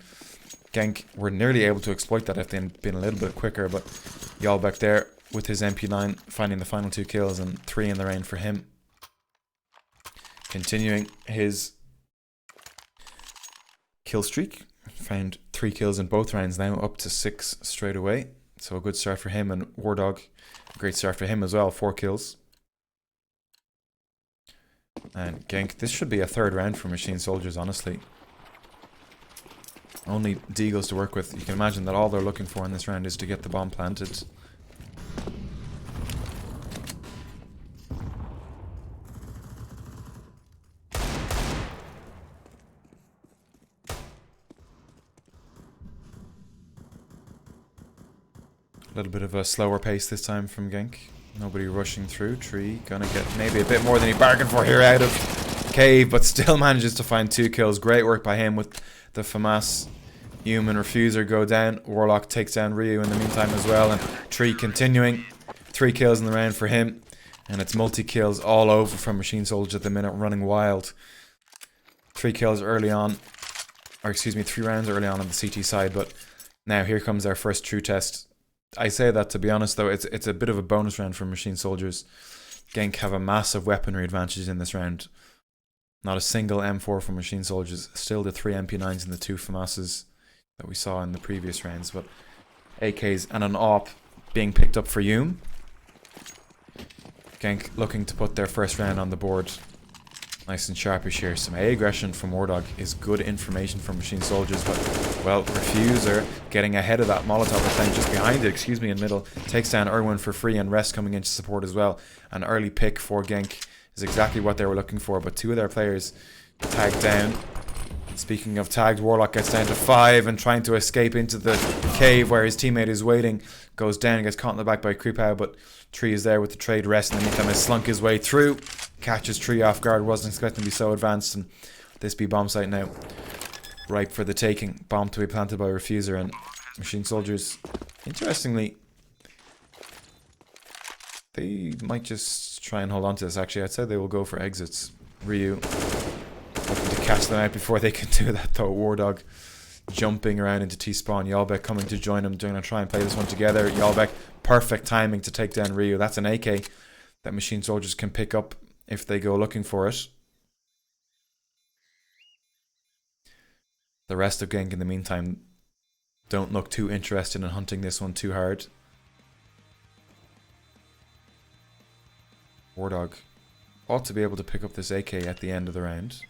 Genk were nearly able to exploit that if they'd been a little bit quicker, but Yalbek there with his MP9 finding the final 2 kills and 3 in the round for him. Continuing his kill streak. Found 3 kills in both rounds now, up to 6 straight away. So a good start for him, and Wardog, great start for him as well, 4 kills. And Genk, this should be a 3rd round for Machine Soldiers, honestly. Only Deagles to work with. You can imagine that all they're looking for in this round is to get the bomb planted. A little bit of a slower pace this time from Genk. Nobody rushing through. Tree gonna get maybe a bit more than he bargained for here out of Cave, but still manages to find 2 kills. Great work by him with the FAMAS. Human Refuser go down. Warlock takes down Ryu in the meantime as well, and Tree continuing. 3 kills in the round for him, and it's multi-kills all over from Machine Soldiers at the minute, running wild. 3 kills early on, or excuse me, 3 rounds early on the CT side, but now here comes our first true test. I say that, to be honest though, it's a bit of a bonus round for Machine Soldiers. Genk have a massive weaponry advantage in this round. Not a single M4 from Machine Soldiers, still the 3 MP9s and the 2 FAMASs that we saw in the previous rounds, but AKs and an AWP being picked up for Hume. Genk looking to put their first round on the board Nice and sharpish here. Some A aggression from Wardog is good information from Machine Soldiers, but, well, Refuser getting ahead of that Molotov and playing just behind it, excuse me, in middle. Takes down Irwin for free, and Rest coming in to support as well. An early pick for Genk is exactly what they were looking for, but two of their players tagged down. Speaking of tagged, Warlock gets down to 5 and trying to escape into the cave where his teammate is waiting. Goes down, gets caught in the back by Creepow, but Tree is there with the trade. Rest in the meantime has slunk his way through. Catches Tree off guard, wasn't expecting to be so advanced, and this be bomb site now. Ripe for the taking. Bomb to be planted by Refuser, and Machine Soldiers, interestingly, they might just try and hold on to this. Actually, I'd say they will go for exits. Ryu looking to catch them out before they can do that though. Wardog jumping around into T-spawn. Yalbek coming to join him. They're going to try and play this one together. Yalbek, perfect timing to take down Ryu. That's an AK that Machine Soldiers can pick up if they go looking for it. The rest of Genk in the meantime don't look too interested in hunting this one too hard. Wardog ought to be able to pick up this AK at the end of the round.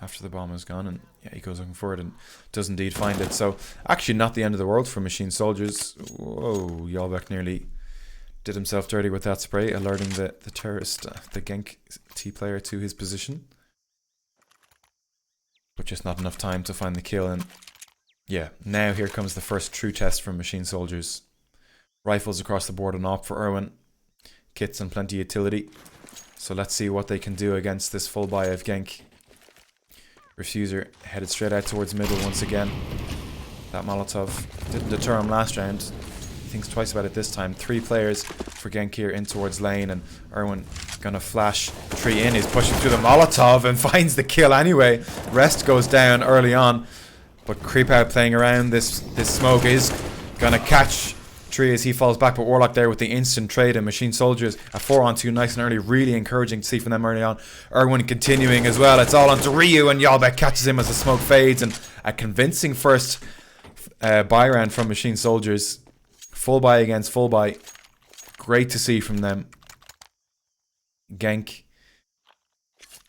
After the bomb is gone, and yeah, he goes looking for it and does indeed find it. So actually not the end of the world for Machine Soldiers. Whoa, Yalbek nearly did himself dirty with that spray, alerting the terrorist, the Genk T player to his position. But just not enough time to find the kill, and yeah, now here comes the first true test from Machine Soldiers. Rifles across the board and op for Irwin. Kits and plenty of utility. So let's see what they can do against this full buy of Genk. Refuser headed straight out towards middle once again. That Molotov didn't deter him last round. He thinks twice about it this time. 3 players for Genk here in towards lane, and Irwin gonna flash Tree in. He's pushing through the Molotov and finds the kill anyway. Rest goes down early on, but Creep Out playing around this smoke is gonna catch Tree as he falls back, but Warlock there with the instant trade, and Machine Soldiers a 4-on-2 nice and early, really encouraging to see from them early on. Irwin continuing as well. It's all onto Ryu, and Yalbek catches him as the smoke fades, and a convincing first buy round from Machine Soldiers. Full buy against full buy. Great to see from them. Genk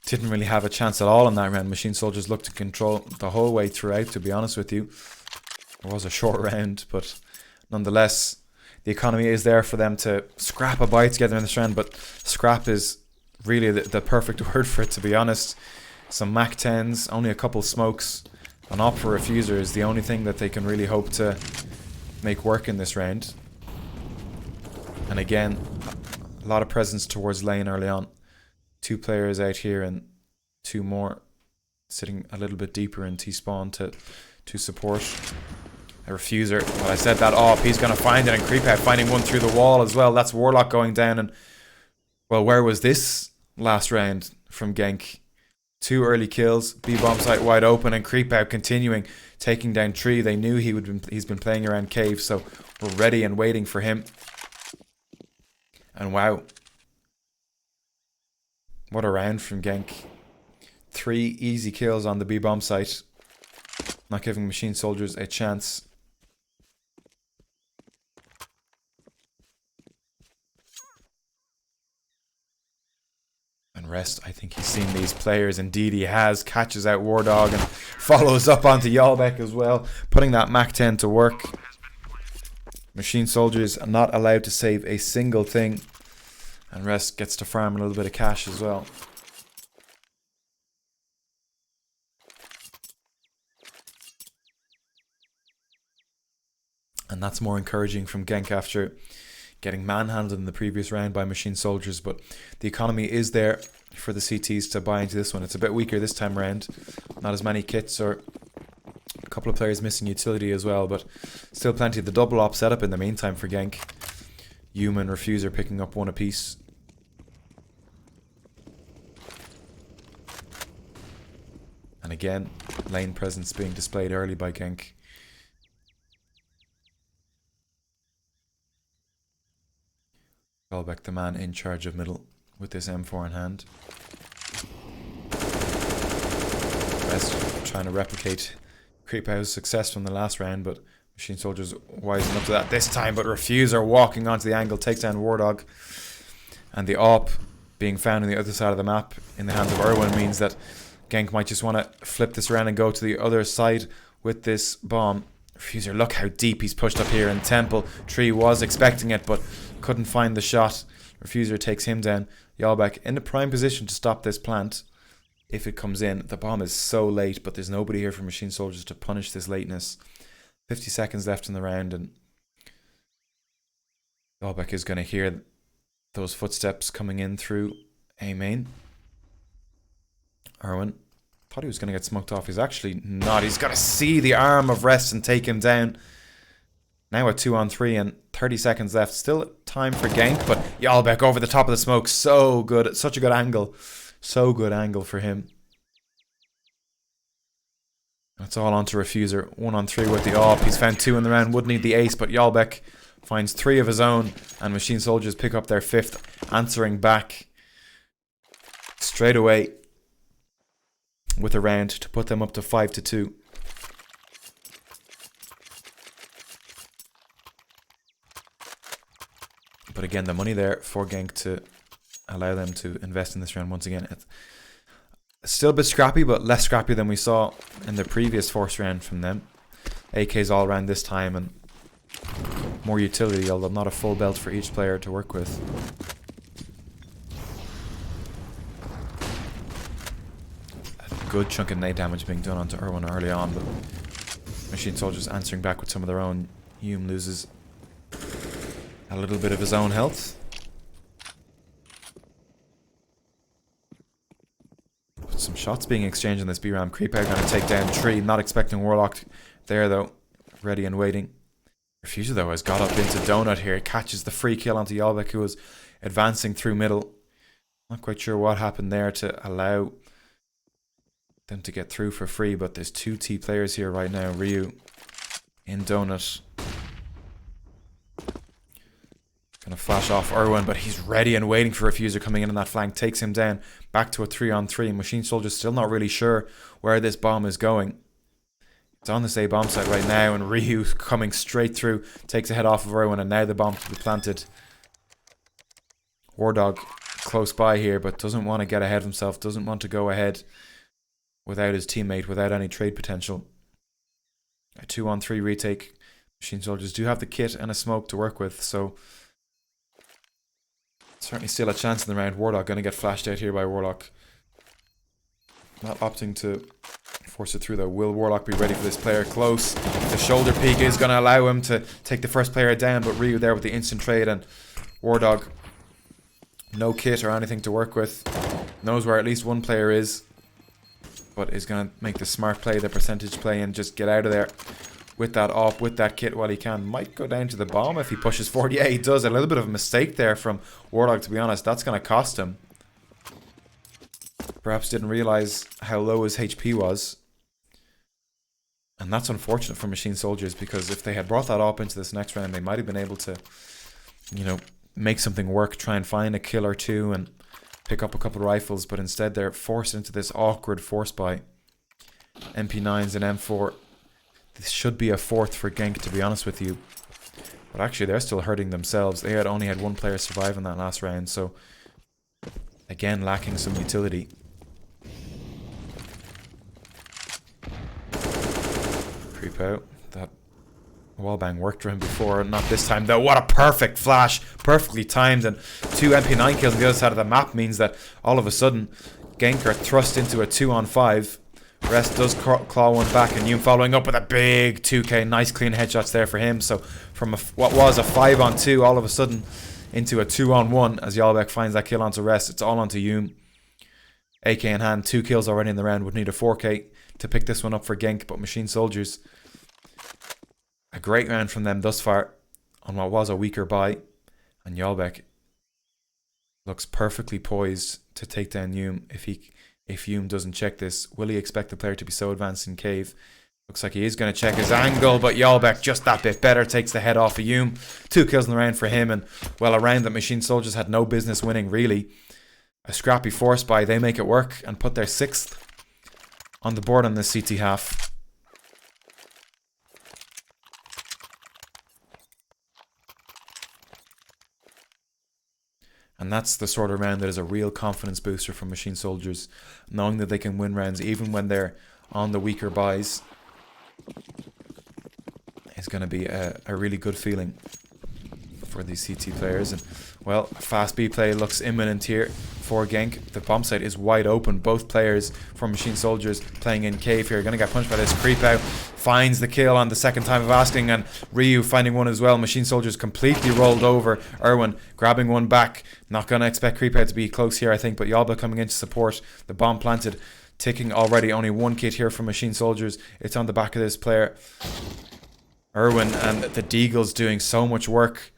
didn't really have a chance at all in that round. Machine Soldiers looked to control the whole way throughout, to be honest with you. It was a short round, but nonetheless, the economy is there for them to scrap a buy together in this round, but scrap is really the perfect word for it, to be honest. Some Mac 10s, only a couple smokes, an op for Refuser is the only thing that they can really hope to make work in this round. And again, a lot of presence towards lane early on. 2 players out here and 2 more sitting a little bit deeper in T-spawn to support. A Refuser, well, I said that op, he's going to find it, and Creep Out finding one through the wall as well. That's Warlock going down, and well, where was this last round from Genk? 2 early kills, B-bomb site wide open, and Creep Out continuing, taking down Tree. They knew he's been playing around cave, so we're ready and waiting for him. And wow, what a round from Genk. 3 easy kills on the B-bomb site, not giving Machine Soldiers a chance. And Rest, I think he's seen these players. Indeed he has. Catches out Wardog and follows up onto Yalbek as well, putting that Mac 10 to work. Machine Soldiers are not allowed to save a single thing, and Rest gets to farm a little bit of cash as well. And that's more encouraging from Genk after getting manhandled in the previous round by Machine Soldiers. But the economy is there for the CTs to buy into this one. It's a bit weaker this time around. Not as many kits, or a couple of players missing utility as well, but still plenty. The double op setup in the meantime for Genk. Human Refuser picking up 1 apiece. And again, lane presence being displayed early by Genk. Yalbek, the man in charge of middle, with this M4 in hand. Rest trying to replicate Creep Out's success from the last round, but Machine Soldiers wising up to that this time. But Refuser walking onto the angle, takes down Wardog. And the op being found on the other side of the map in the hands of Irwin means that Genk might just want to flip this around and go to the other side with this bomb. Refuser, look how deep he's pushed up here in Temple. Tree was expecting it, but couldn't find the shot. Refuser takes him down. Yalbek in the prime position to stop this plant. If it comes in, the bomb is so late, but there's nobody here for Machine Soldiers to punish this lateness. 50 seconds left in the round, and Yalbek is going to hear those footsteps coming in through A main. Irwin thought he was going to get smoked off. He's actually not. He's got to see the arm of Rest and take him down. Now at 2-on-3 and 30 seconds left. Still time for Genk, but Yalbek over the top of the smoke. So good. Such a good angle. So good angle for him. That's all onto Refuser. 1-on-3 with the AWP. He's found 2 in the round. Would need the ace, but Yalbek finds 3 of his own. And Machine Soldiers pick up their 5th, answering back straight away with a round to put them up to 5-2. But again, the money there for Genk to allow them to invest in this round once again. It's still a bit scrappy, but less scrappy than we saw in the previous force round from them. AK's all around this time and more utility, although not a full belt for each player to work with. A good chunk of nade damage being done onto Irwin early on, but Machine Soldiers answering back with some of their own. Hume loses a little bit of his own health. Some shots being exchanged in this B-Ram. Creeper going to take down Tree. Not expecting Warlock there though. Ready and waiting. Refuser though has got up into Donut here. Catches the free kill onto Yalbek, who was advancing through middle. Not quite sure what happened there to allow them to get through for free, but there's 2 T players here right now. Ryu in Donut. Gonna flash off Irwin, but he's ready and waiting for Refuser coming in on that flank. Takes him down. Back to a 3-on-3. Machine Soldier's still not really sure where this bomb is going. It's on this A bomb site right now, and Ryu coming straight through. Takes a head off of Irwin, and now the bomb to be planted. Wardog close by here, but doesn't want to get ahead of himself. Doesn't want to go ahead without his teammate, without any trade potential. A 2-on-3 retake. Machine Soldiers do have the kit and a smoke to work with, so certainly still a chance in the round. Warlock going to get flashed out here by Warlock. Not opting to force it through though. Will Warlock be ready for this player close? The shoulder peek is going to allow him to take the first player down, but Ryu there with the instant trade, and Wardog, no kit or anything to work with. Knows where at least one player is, but is going to make the smart play, the percentage play, and just get out of there with that AWP, with that kit while he can. Might go down to the bomb if he pushes forward. Yeah, he does. A little bit of a mistake there from Warlock, to be honest. That's going to cost him. Perhaps didn't realize how low his HP was. And that's unfortunate for Machine Soldiers, because if they had brought that AWP into this next round, they might have been able to, you know, make something work, try and find a kill or two and pick up a couple of rifles, but instead they're forced into this awkward force buy. MP9s and M4. This should be a 4th for Genk, to be honest with you. But actually, they're still hurting themselves. They had only had 1 player survive in that last round, so again, lacking some utility. Creep out. That wallbang worked for him before, not this time though. What a perfect flash, perfectly timed, and 2 MP9 kills on the other side of the map means that all of a sudden Genk are thrust into a 2-on-5. Rest does claw one back, and Hume following up with a big 2k. Nice clean headshots there for him. So from what was a 5-on-2 all of a sudden into a 2-on-1 as Yalbek finds that kill onto Rest. It's all onto Hume. AK in hand, 2 kills already in the round. Would need a 4k to pick this one up for Genk, but Machine Soldiers, a great round from them thus far on what was a weaker buy, and Yalbek looks perfectly poised to take down Hume if Hume doesn't check this. Will he expect the player to be so advanced in cave? Looks like he is going to check his angle, but Yalbek just that bit better, takes the head off of Hume. 2 kills in the round for him, and well, a round that Machine Soldiers had no business winning really. A scrappy force buy, they make it work and put their 6th on the board on this CT half. And that's the sort of round that is a real confidence booster for Machine Soldiers, knowing that they can win rounds even when they're on the weaker buys is going to be a really good feeling for these CT players. And well, fast B play looks imminent here for Genk. The bomb site is wide open. Both players from Machine Soldiers playing in cave here are going to get punched by this. Creep out finds the kill on the second time of asking, and Ryu finding one as well. Machine Soldiers completely rolled over. Erwin grabbing one back. Not going to expect Creep out to be close here, I think, but Yalba coming in to support. The bomb planted. Ticking already. Only one kit here from Machine Soldiers. It's on the back of this player, Erwin, and the Deagle's doing so much work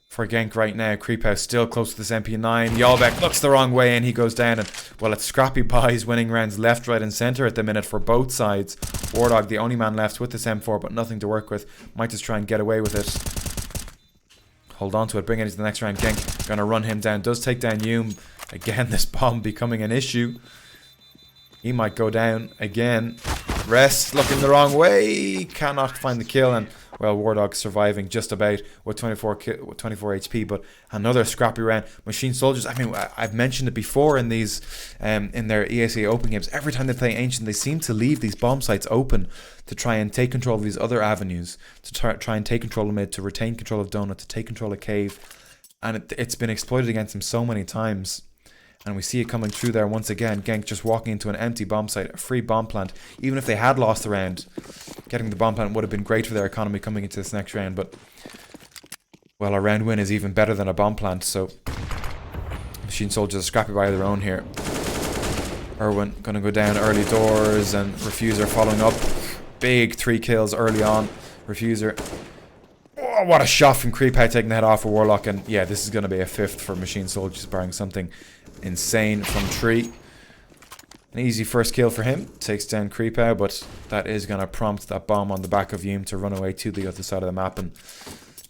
for Genk right now. Creephouse still close to this MP9. Yalbeck looks the wrong way and he goes down. And well, it's scrappy buys winning rounds left, right and centre at the minute for both sides. Wardog the only man left with this M4, but nothing to work with. Might just try and get away with it. Hold on to it, bring it into the next round. Genk gonna run him down. Does take down Hume. Again, this bomb becoming an issue. He might go down again. Rest looking the wrong way. Cannot find the kill. And well, Wardog surviving just about with 24 HP. But another scrappy round. Machine Soldiers, I mean, I've mentioned it before in these in their ESA Open games. Every time they play Ancient, they seem to leave these bomb sites open to try and take control of these other avenues, to try and take control of mid, to retain control of Donut, to take control of Cave. And it's been exploited against them so many times. And we see it coming through there once again. Genk just walking into an empty bomb site, a free bomb plant. Even if they had lost the round, getting the bomb plant would have been great for their economy coming into this next round. But, well, a round win is even better than a bomb plant. So, Machine Soldiers are scrappy by their own here. Erwin going to go down early doors, and Refuser following up. Big 3 kills early on. Refuser. Oh, what a shot from Creepout taking the head off of Warlock. And yeah, this is going to be a 5th for Machine Soldiers, barring something insane from Tree. An easy first kill for him. Takes down Creepout, but that is going to prompt that bomb on the back of Hume to run away to the other side of the map and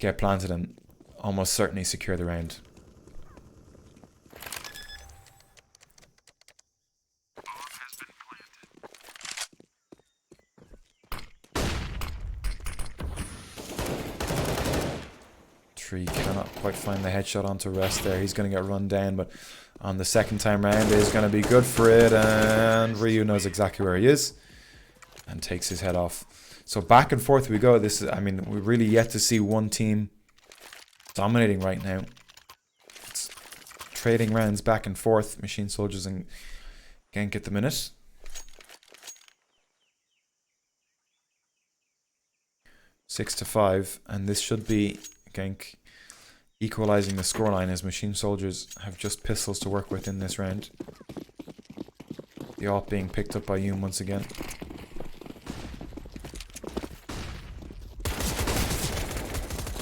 get planted and almost certainly secure the round. Tree cannot quite find the headshot onto Rest there. He's going to get run down, but on the second time round is going to be good for it, and Ryu knows exactly where he is and takes his head off. So back and forth we go. This is, I mean, we're really yet to see one team dominating right now. It's trading rounds back and forth. Machine Soldiers and Genk at the minute. Six to 5, and this should be Genk equalizing the scoreline as Machine Soldiers have just pistols to work with in this round. The AWP being picked up by Hume once again.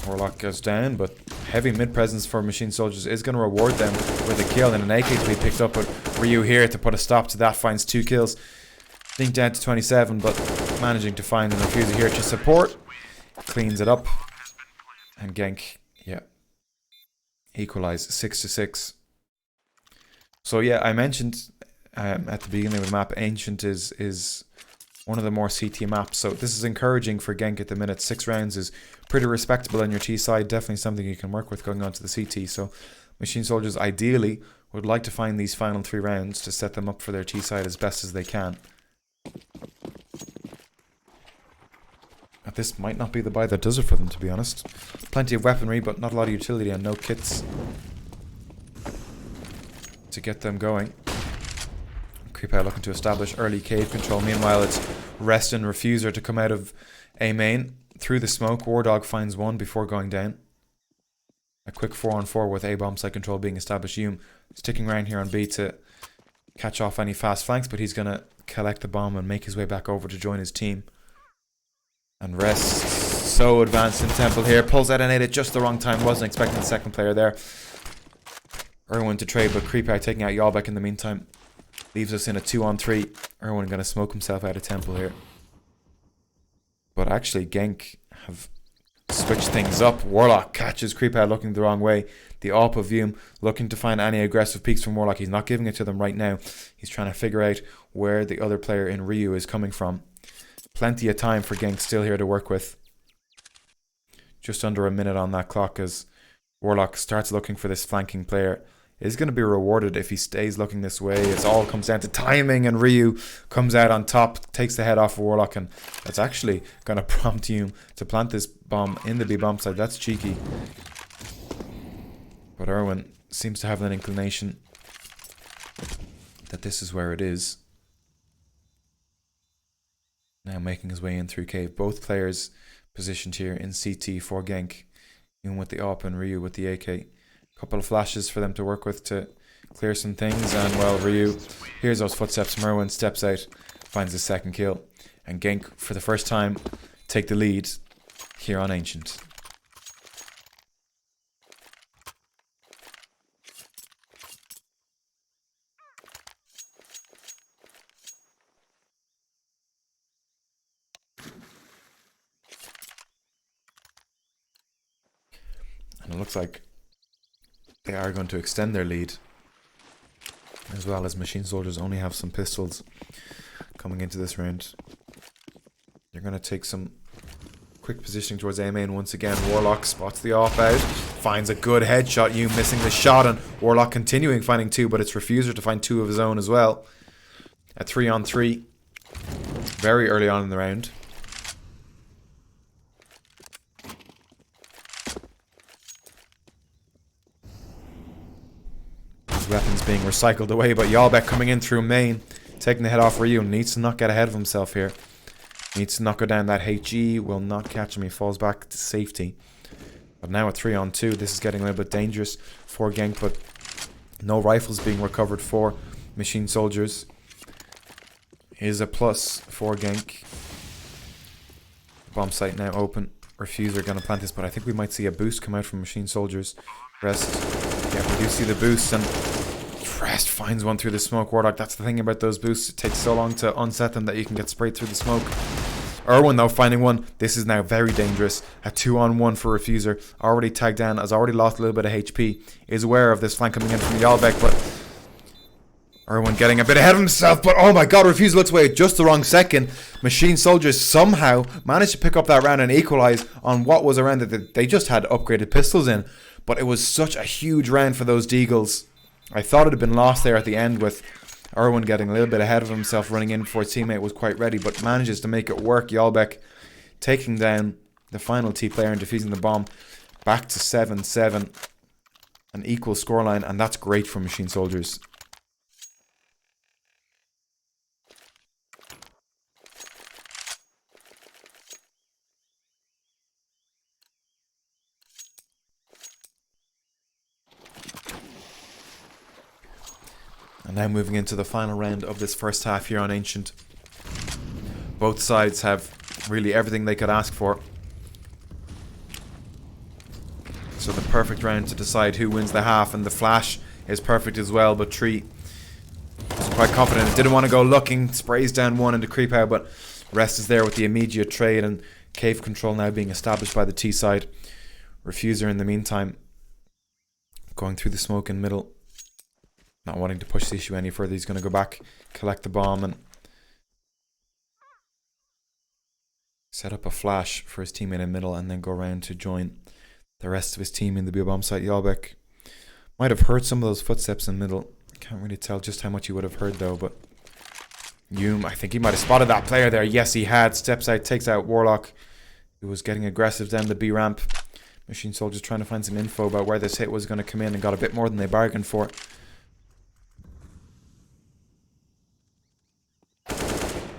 Warlock goes down, but heavy mid presence for Machine Soldiers is going to reward them with a kill and an AK to be picked up. But Ryu here to put a stop to that, finds 2 kills. Think down to 27, but managing to find an Refuser here to support. Cleans it up. And Genk, yeah, equalize 6 to 6. So yeah, I mentioned at the beginning of the map, Ancient is one of the more CT maps. So this is encouraging for Genk at the minute. 6 rounds is pretty respectable on your T side. Definitely something you can work with going on to the CT. So Machine Soldiers ideally would like to find these final 3 rounds to set them up for their T side as best as they can. This might not be the buy that does it for them, to be honest. Plenty of weaponry, but not a lot of utility and no kits to get them going. Creepout looking to establish early cave control. Meanwhile, it's Rest and Refuser to come out of A main. Through the smoke, Wardog finds one before going down. A quick 4-on-4 with A bomb site control being established. Hume sticking around here on B to catch off any fast flanks, but he's going to collect the bomb and make his way back over to join his team. And Rest, so advanced in Temple here. Pulls out an 8 at just the wrong time. Wasn't expecting the second player there. Erwin to trade, but Creepout taking out Yalbeck in the meantime. Leaves us in a 2-on-3. Erwin going to smoke himself out of Temple here. But actually, Genk have switched things up. Warlock catches Creepout looking the wrong way. The AWP of Hume looking to find any aggressive peeks from Warlock. He's not giving it to them right now. He's trying to figure out where the other player in Ryu is coming from. Plenty of time for Genk still here to work with. Just under a minute on that clock as Warlock starts looking for this flanking player. is going to be rewarded if he stays looking this way. It all comes down to timing, and Ryu comes out on top, takes the head off of Warlock, and that's actually going to prompt you to plant this bomb in the B bomb side. That's cheeky. But Irwin seems to have an inclination that this is where it is. Now making his way in through cave. Both players positioned here in CT for gank. Even with the AWP and Ryu with the AK. Couple of flashes for them to work with to clear some things, and well, Ryu hears those footsteps. Merwin steps out, finds the second kill, and Genk for the first time take the lead here on Ancient. And it looks like they are going to extend their lead, as well as Machine Soldiers only have some pistols coming into this round. They're going to take some quick positioning towards A main once again. Warlock spots the off out, finds a good headshot. You missing the shot, and Warlock continuing finding two, but it's Refuser to find two of his own as well. A 3-on-3 very early on in the round. Weapons being recycled away, but Yalbek coming in through main, taking the head off Ryu. Needs to not get ahead of himself here. Needs to not go down that HE. Will not catch him. He falls back to safety. But now a 3-on-2. This is getting a little bit dangerous for Genk, but no rifles being recovered for Machine Soldiers. Is a plus for Genk. Bomb site now open. Refuser going to plant this, but I think we might see a boost come out from Machine Soldiers. Rest. Yeah, we do see the boost, and Rest finds one through the smoke. Warlock, that's the thing about those boosts. It takes so long to unset them that you can get sprayed through the smoke. Irwin, though, finding one. This is now very dangerous. A 2-on-1 for Refuser. Already tagged down, has already lost a little bit of HP. Is aware of this flank coming in from Yalbek, but Irwin getting a bit ahead of himself. But oh my god, Refuser looks away at just the wrong second. Machine Soldiers somehow managed to pick up that round and equalize on what was a round that they just had upgraded pistols in. But it was such a huge round for those Deagles. I thought it had been lost there at the end, with Irwin getting a little bit ahead of himself, running in before his teammate was quite ready, but manages to make it work. Yalbek taking down the final T player and defusing the bomb. Back to 7-7. An equal scoreline, and that's great for Machine Soldiers. And now moving into the final round of this first half here on Ancient. Both sides have really everything they could ask for. So the perfect round to decide who wins the half, and the flash is perfect as well, but Tree was quite confident. Didn't want to go looking, sprays down one into creep out, but Rest is there with the immediate trade, and cave control now being established by the T side. Refuser in the meantime going through the smoke in middle. Not wanting to push the issue any further. He's going to go back, collect the bomb, and set up a flash for his teammate in middle, and then go around to join the rest of his team in the B bomb site. Yalbek might have heard some of those footsteps in middle. Can't really tell just how much he would have heard though, but Hume, I think he might have spotted that player there. Yes, he had. Steps out, takes out Warlock, who was getting aggressive down the B ramp. Machine Soldiers trying to find some info about where this hit was going to come in, and got a bit more than they bargained for.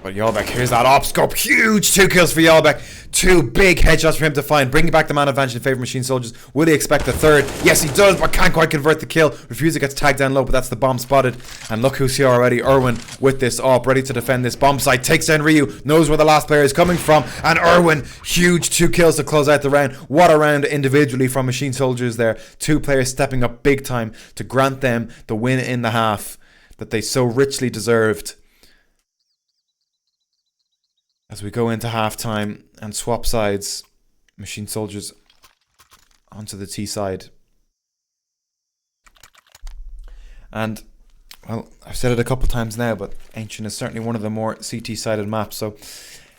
But Yalbek, here's that op scope. Huge 2 kills for Yalbek. 2 big headshots for him to find, bringing back the man advantage in favour of Machine Soldiers. Will he expect the third? Yes, he does, but can't quite convert the kill. Refuser gets tagged down low, but that's the bomb spotted. And look who's here already. Irwin with this op, ready to defend this bomb site. Takes down Ryu, knows where the last player is coming from. And Irwin, huge 2 kills to close out the round. What a round individually from Machine Soldiers there. 2 players stepping up big time to grant them the win in the half that they so richly deserved. As we go into halftime and swap sides, Machine Soldiers onto the T side. And, well, I've said it a couple times now, but Ancient is certainly one of the more CT-sided maps. So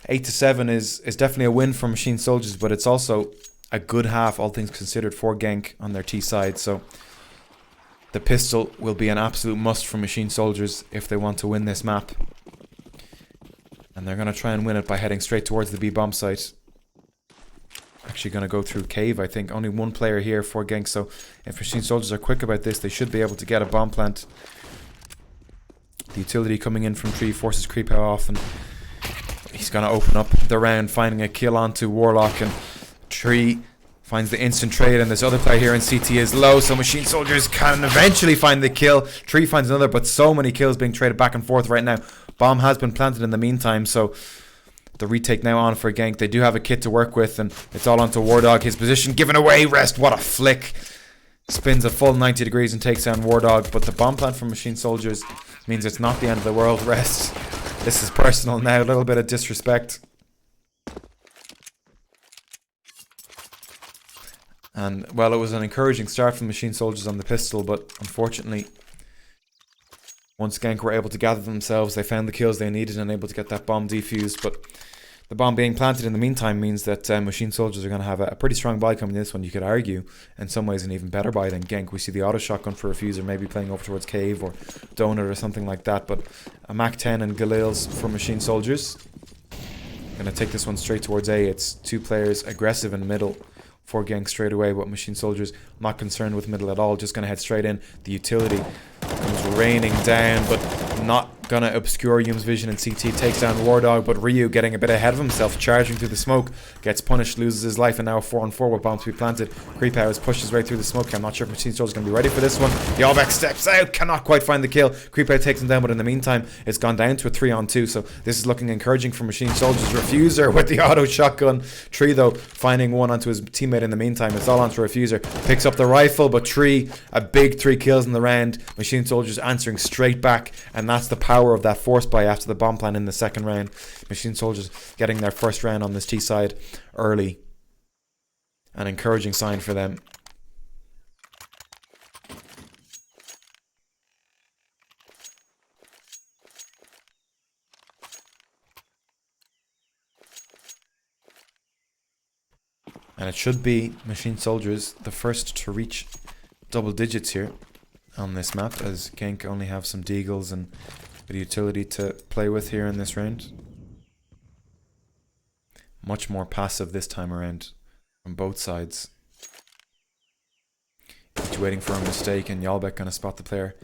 8-7 is definitely a win for Machine Soldiers, but it's also a good half, all things considered, for Genk on their T side. So The pistol will be an absolute must for Machine Soldiers if they want to win this map. And they're going to try and win it by heading straight towards the B bomb site. Actually going to go through cave, I think. Only one player here for Genk, so if Machine Soldiers are quick about this, they should be able to get a bomb plant. The utility coming in from tree forces Creepo off, and he's going to open up the round, finding a kill onto Warlock, and Tree finds the instant trade, and this other player here in CT is low, so Machine Soldiers can eventually find the kill. Tree finds another, but so many kills being traded back and forth right now. Bomb has been planted in the meantime, so the retake now on for Genk. They do have a kit to work with, and it's all onto Wardog. His position given away. Rest, what a flick. Spins a full 90 degrees and takes down Wardog, but the bomb plant from Machine Soldiers means it's not the end of the world. Rest. This is personal now, a little bit of disrespect. And, well, it was an encouraging start from Machine Soldiers on the pistol, but unfortunately, once Genk were able to gather themselves, they found the kills they needed and able to get that bomb defused. But the bomb being planted in the meantime means that Machine Soldiers are going to have a pretty strong buy coming in this one. You could argue, in some ways, an even better buy than Genk. We see the auto shotgun for Refuser maybe playing over towards Cave or Donut or something like that. But a Mac 10 and Galil's for Machine Soldiers. Going to take this one straight towards A. It's two players aggressive in middle for Genk straight away, but Machine Soldiers not concerned with middle at all, just going to head straight in. The utility comes raining down, but not going to obscure Yum's vision, and CT takes down Wardog, but Ryu getting a bit ahead of himself, charging through the smoke, gets punished, loses his life, and now a 4-on-4 with bombs to be planted. Creepo has pushed his way through the smoke. I'm not sure if Machine Soldiers is going to be ready for this one. Yalbek steps out, cannot quite find the kill. Creepo takes him down, but in the meantime, it's gone down to a 3-on-2, so this is looking encouraging for Machine Soldiers. Refuser with the auto shotgun. Tree, though, finding one onto his teammate in the meantime. It's all onto Refuser. Picks up the rifle, but Tree, a big 3 kills in the round. Machine Soldiers answering straight back, and that's the power of that force buy after the bomb plan in the second round. Machine Soldiers getting their first round on this T side early. An encouraging sign for them. And it should be Machine Soldiers the first to reach double digits here on this map, as Genk only have some deagles and the utility to play with here in this round. Much more passive this time around from both sides. Each waiting for a mistake, and Yalbek gonna spot the player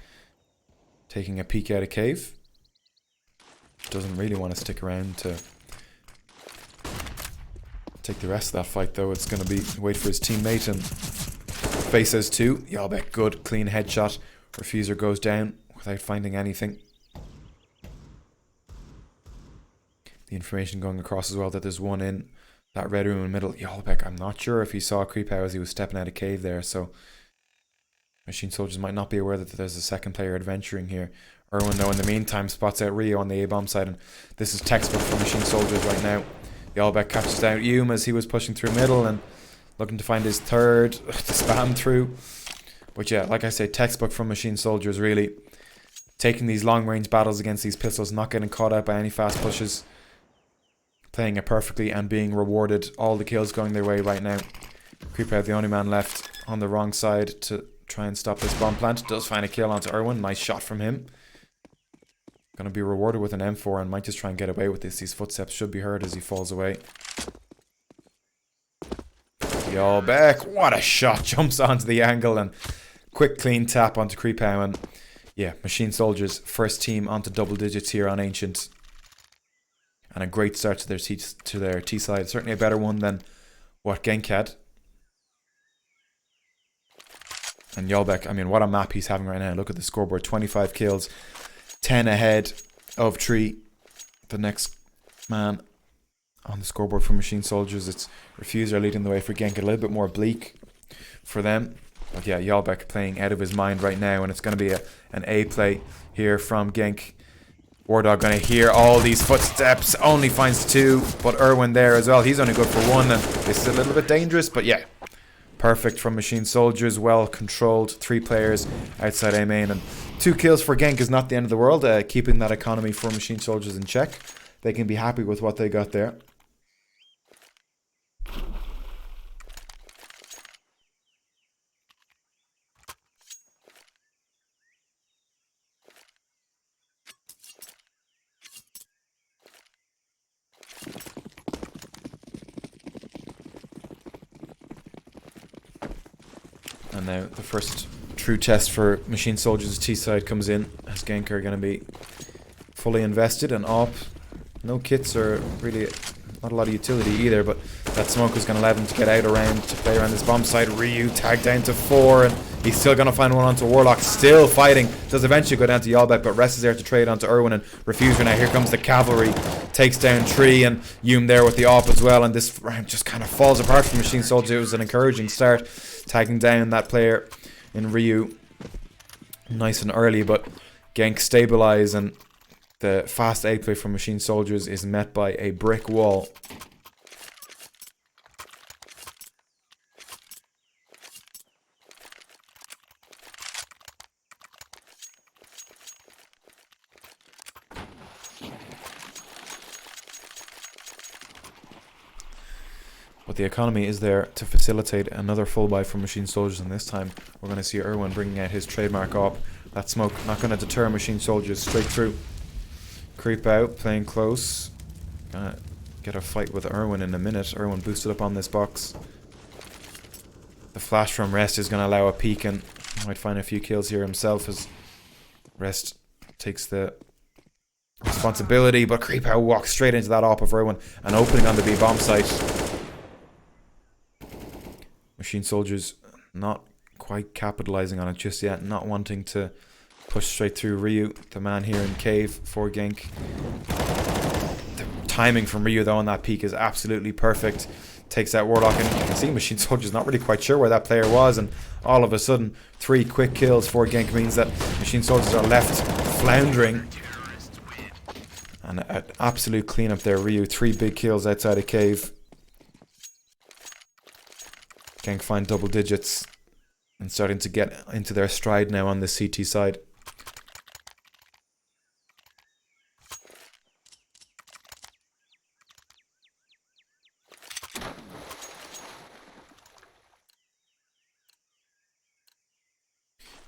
taking a peek out of cave. Doesn't really want to stick around to take the rest of that fight, though. It's gonna be wait for his teammate, and Faces 2. Yalbek, good clean headshot. Refuser goes down without finding anything. The information going across as well that there's one in that red room in the middle. Yalbek, I'm not sure if he saw Creepo as he was stepping out of cave there, so Machine Soldiers might not be aware that there's a second player adventuring here. Irwin, though, in the meantime, spots out Rio on the A-bomb side, and this is textbook for Machine Soldiers right now. Yalbek catches down Yum as he was pushing through middle and looking to find his third to spam through. But yeah, like I say, textbook from Machine Soldiers, really. Taking these long-range battles against these pistols, not getting caught out by any fast pushes. Playing it perfectly and being rewarded. All the kills going their way right now. Creepo, the only man left on the wrong side to try and stop this bomb plant. Does find a kill onto Irwin. Nice shot from him. Gonna be rewarded with an M4 and might just try and get away with this. These footsteps should be heard as he falls away. Yalbek, what a shot. Jumps onto the angle and quick clean tap onto Creepo. And yeah, Machine Soldiers first team onto double digits here on Ancient. And a great start to their T side. Certainly a better one than what Genk had. And Yalbek, I mean, what a map he's having right now. Look at the scoreboard. 25 kills. 10 ahead of Tree. The next man on the scoreboard for Machine Soldiers. It's Refuser leading the way for Genk. A little bit more bleak for them. But yeah, Yalbek playing out of his mind right now. And it's going to be an A play here from Genk. Wardog going to hear all these footsteps. Only finds 2. But Irwin there as well. He's only good for 1. And this is a little bit dangerous. But yeah, perfect from Machine Soldiers. Well controlled. 3 players outside A main. And 2 kills for Genk is not the end of the world. Keeping that economy for Machine Soldiers in check. They can be happy with what they got there. And now the first true test for Machine Soldiers' T-side comes in, as Genk are going to be fully invested and op. No kits or really not a lot of utility either, but that smoke is going to allow them to get out around, to play around this bomb side. Ryu tagged down to 4, and he's still going to find one onto Warlock, still fighting. Does eventually go down to Yalbek, but Rest is there to trade onto Irwin and Refuser. Now here comes the cavalry, takes down Tree, and Hume there with the op as well, and this round just kind of falls apart for Machine Soldier. It was an encouraging start, tagging down that player in Ryu nice and early, but Genk stabilize, and the fast outplay from Machine Soldiers is met by a brick wall. But the economy is there to facilitate another full buy from Machine Soldiers, and this time we're going to see Irwin bringing out his trademark op. That smoke not going to deter Machine Soldiers, straight through. Creep out, playing close. Gonna get a fight with Irwin in a minute. Irwin boosted up on this box. The flash from Rest is going to allow a peek, and might find a few kills here himself as Rest takes the responsibility, but Creep out walks straight into that op of Irwin and opening on the B bomb site. Machine Soldiers not quite capitalizing on it just yet, not wanting to push straight through Ryu, the man here in cave for Genk. The timing from Ryu though on that peak is absolutely perfect. Takes that Warlock, and you can see Machine Soldiers not really quite sure where that player was, and all of a sudden 3 quick kills for Genk means that Machine Soldiers are left floundering. And an absolute cleanup there. Ryu, 3 big kills outside of cave. Genk find double digits and starting to get into their stride now on the CT side.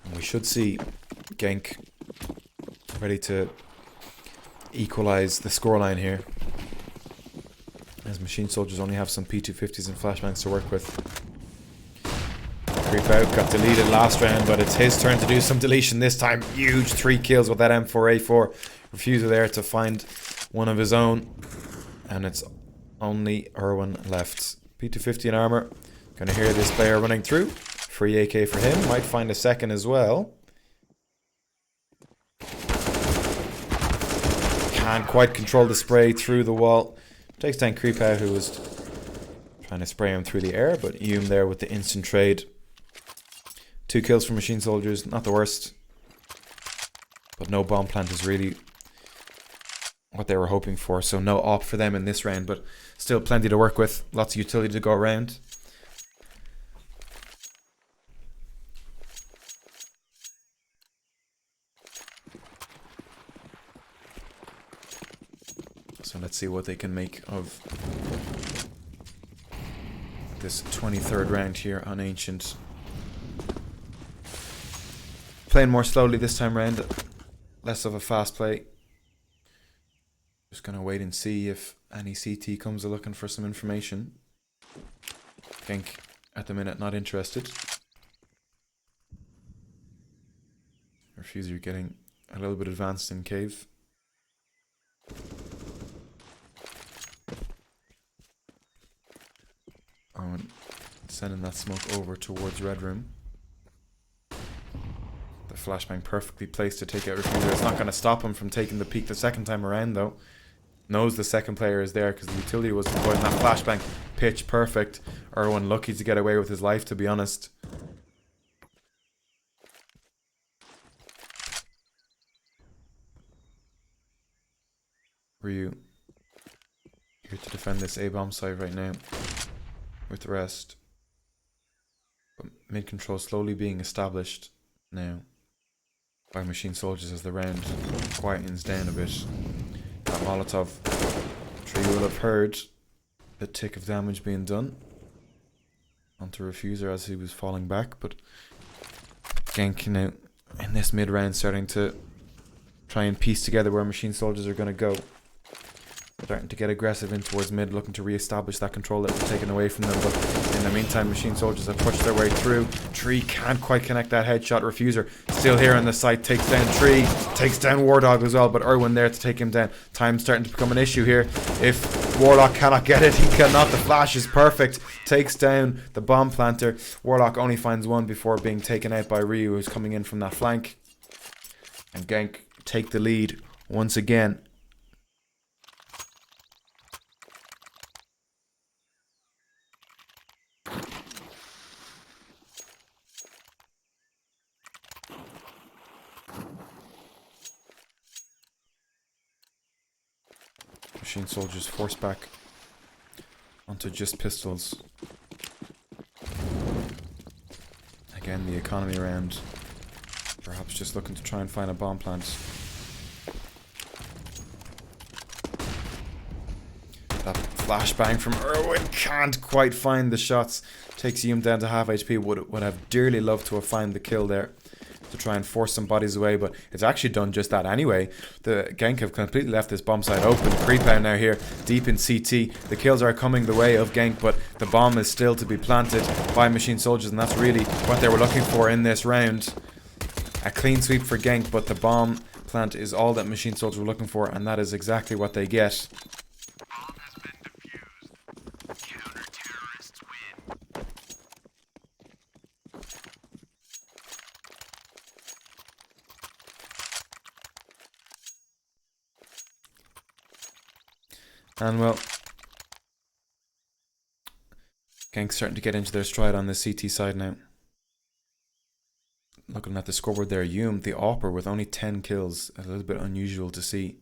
And we should see Genk ready to equalize the scoreline here, as Machine Soldiers only have some P250s and flashbangs to work with. Creep out, got deleted last round, but it's his turn to do some deletion this time. Huge 3 kills with that M4A4. Refuser there to find one of his own, and it's only Irwin left. P250 in armor. Gonna hear this player running through. Free AK for him. Might find a second as well. Can't quite control the spray through the wall. Takes down Creep out, who was trying to spray him through the air, but Hume there with the instant trade. 2 kills from Machine Soldiers, not the worst. But no bomb plant is really what they were hoping for, so no op for them in this round, but still plenty to work with. Lots of utility to go around. So let's see what they can make of this 23rd round here on Ancient. Playing more slowly this time round, less of a fast play. Just gonna wait and see if any CT comes looking for some information. Genk at the minute not interested. Refuser getting a little bit advanced in cave. Owen sending that smoke over towards Red Room. The flashbang perfectly placed to take out Refuser. It's not going to stop him from taking the peak the second time around though. Knows the second player is there because the utility was deployed. That flashbang pitch perfect. Irwin lucky to get away with his life, to be honest. Ryu here to defend this A-bomb site right now with the rest. But mid control slowly being established now by Machine Soldiers as the round quietens down a bit. That Molotov tree will have heard the tick of damage being done onto Refuser as he was falling back, but Genk now in this mid round starting to try and piece together where Machine Soldiers are going to go. starting to get aggressive in towards mid, looking to re-establish that control that was taken away from them. But in the meantime, Machine Soldiers have pushed their way through. Tree can't quite connect that headshot. Refuser still here on the site, takes down Tree, takes down War Dog as well, but Irwin there to take him down. Time's starting to become an issue here. If Warlock cannot get it, he cannot. The flash is perfect, takes down the bomb planter. Warlock only finds one before being taken out by Ryu, who's coming in from that flank. And Genk take the lead once again. Machine Soldiers forced back onto just pistols. Again, the economy around. Perhaps just looking to try and find a bomb plant. That flashbang from Irwin can't quite find the shots. Takes Hume down to half HP. Would have dearly loved to have found the kill there to try and force some bodies away, but it's actually done just that anyway. The Genk have completely left this bomb site open. Creep out now here, deep in CT. The kills are coming the way of Genk, but the bomb is still to be planted by Machine Soldiers, and that's really what they were looking for in this round. A clean sweep for Genk, but the bomb plant is all that Machine Soldiers were looking for, and that is exactly what they get. And well, Genk's starting to get into their stride on the CT side now. Looking at the scoreboard there, Hume, the AWPer with only 10 kills, a little bit unusual to see.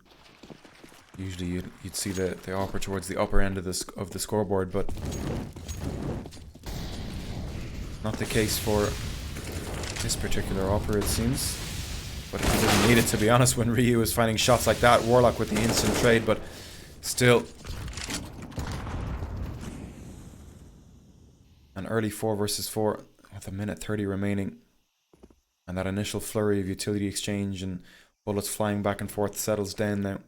Usually you'd see the AWPer towards the upper end of the scoreboard, but not the case for this particular AWPer, it seems. But he didn't need it, to be honest, when Ryu was finding shots like that. Warlock with the instant trade, but still, an early 4 versus 4 with a minute 30 remaining. And that initial flurry of utility exchange and bullets flying back and forth settles down now.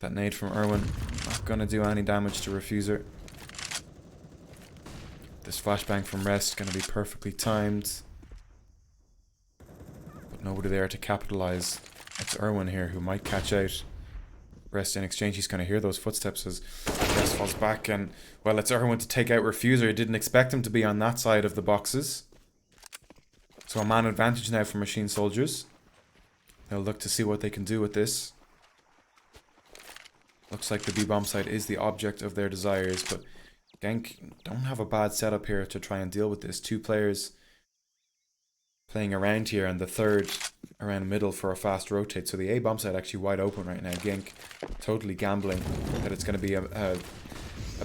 That nade from Irwin, not going to do any damage to Refuser. This flashbang from Rest going to be perfectly timed. But nobody there to capitalize. It's Irwin here who might catch out Rest in exchange. He's going to hear those footsteps as Rest falls back, and well, it's Irwin to take out Refuser. He didn't expect him to be on that side of the boxes. So a man advantage now for Machine Soldiers. They'll look to see what they can do with this. Looks like the B-bomb site is the object of their desires, but Genk don't have a bad setup here to try and deal with this. 2 players playing around here, and the third around middle for a fast rotate. So the A-bomb site actually wide open right now. Genk totally gambling that it's going to be a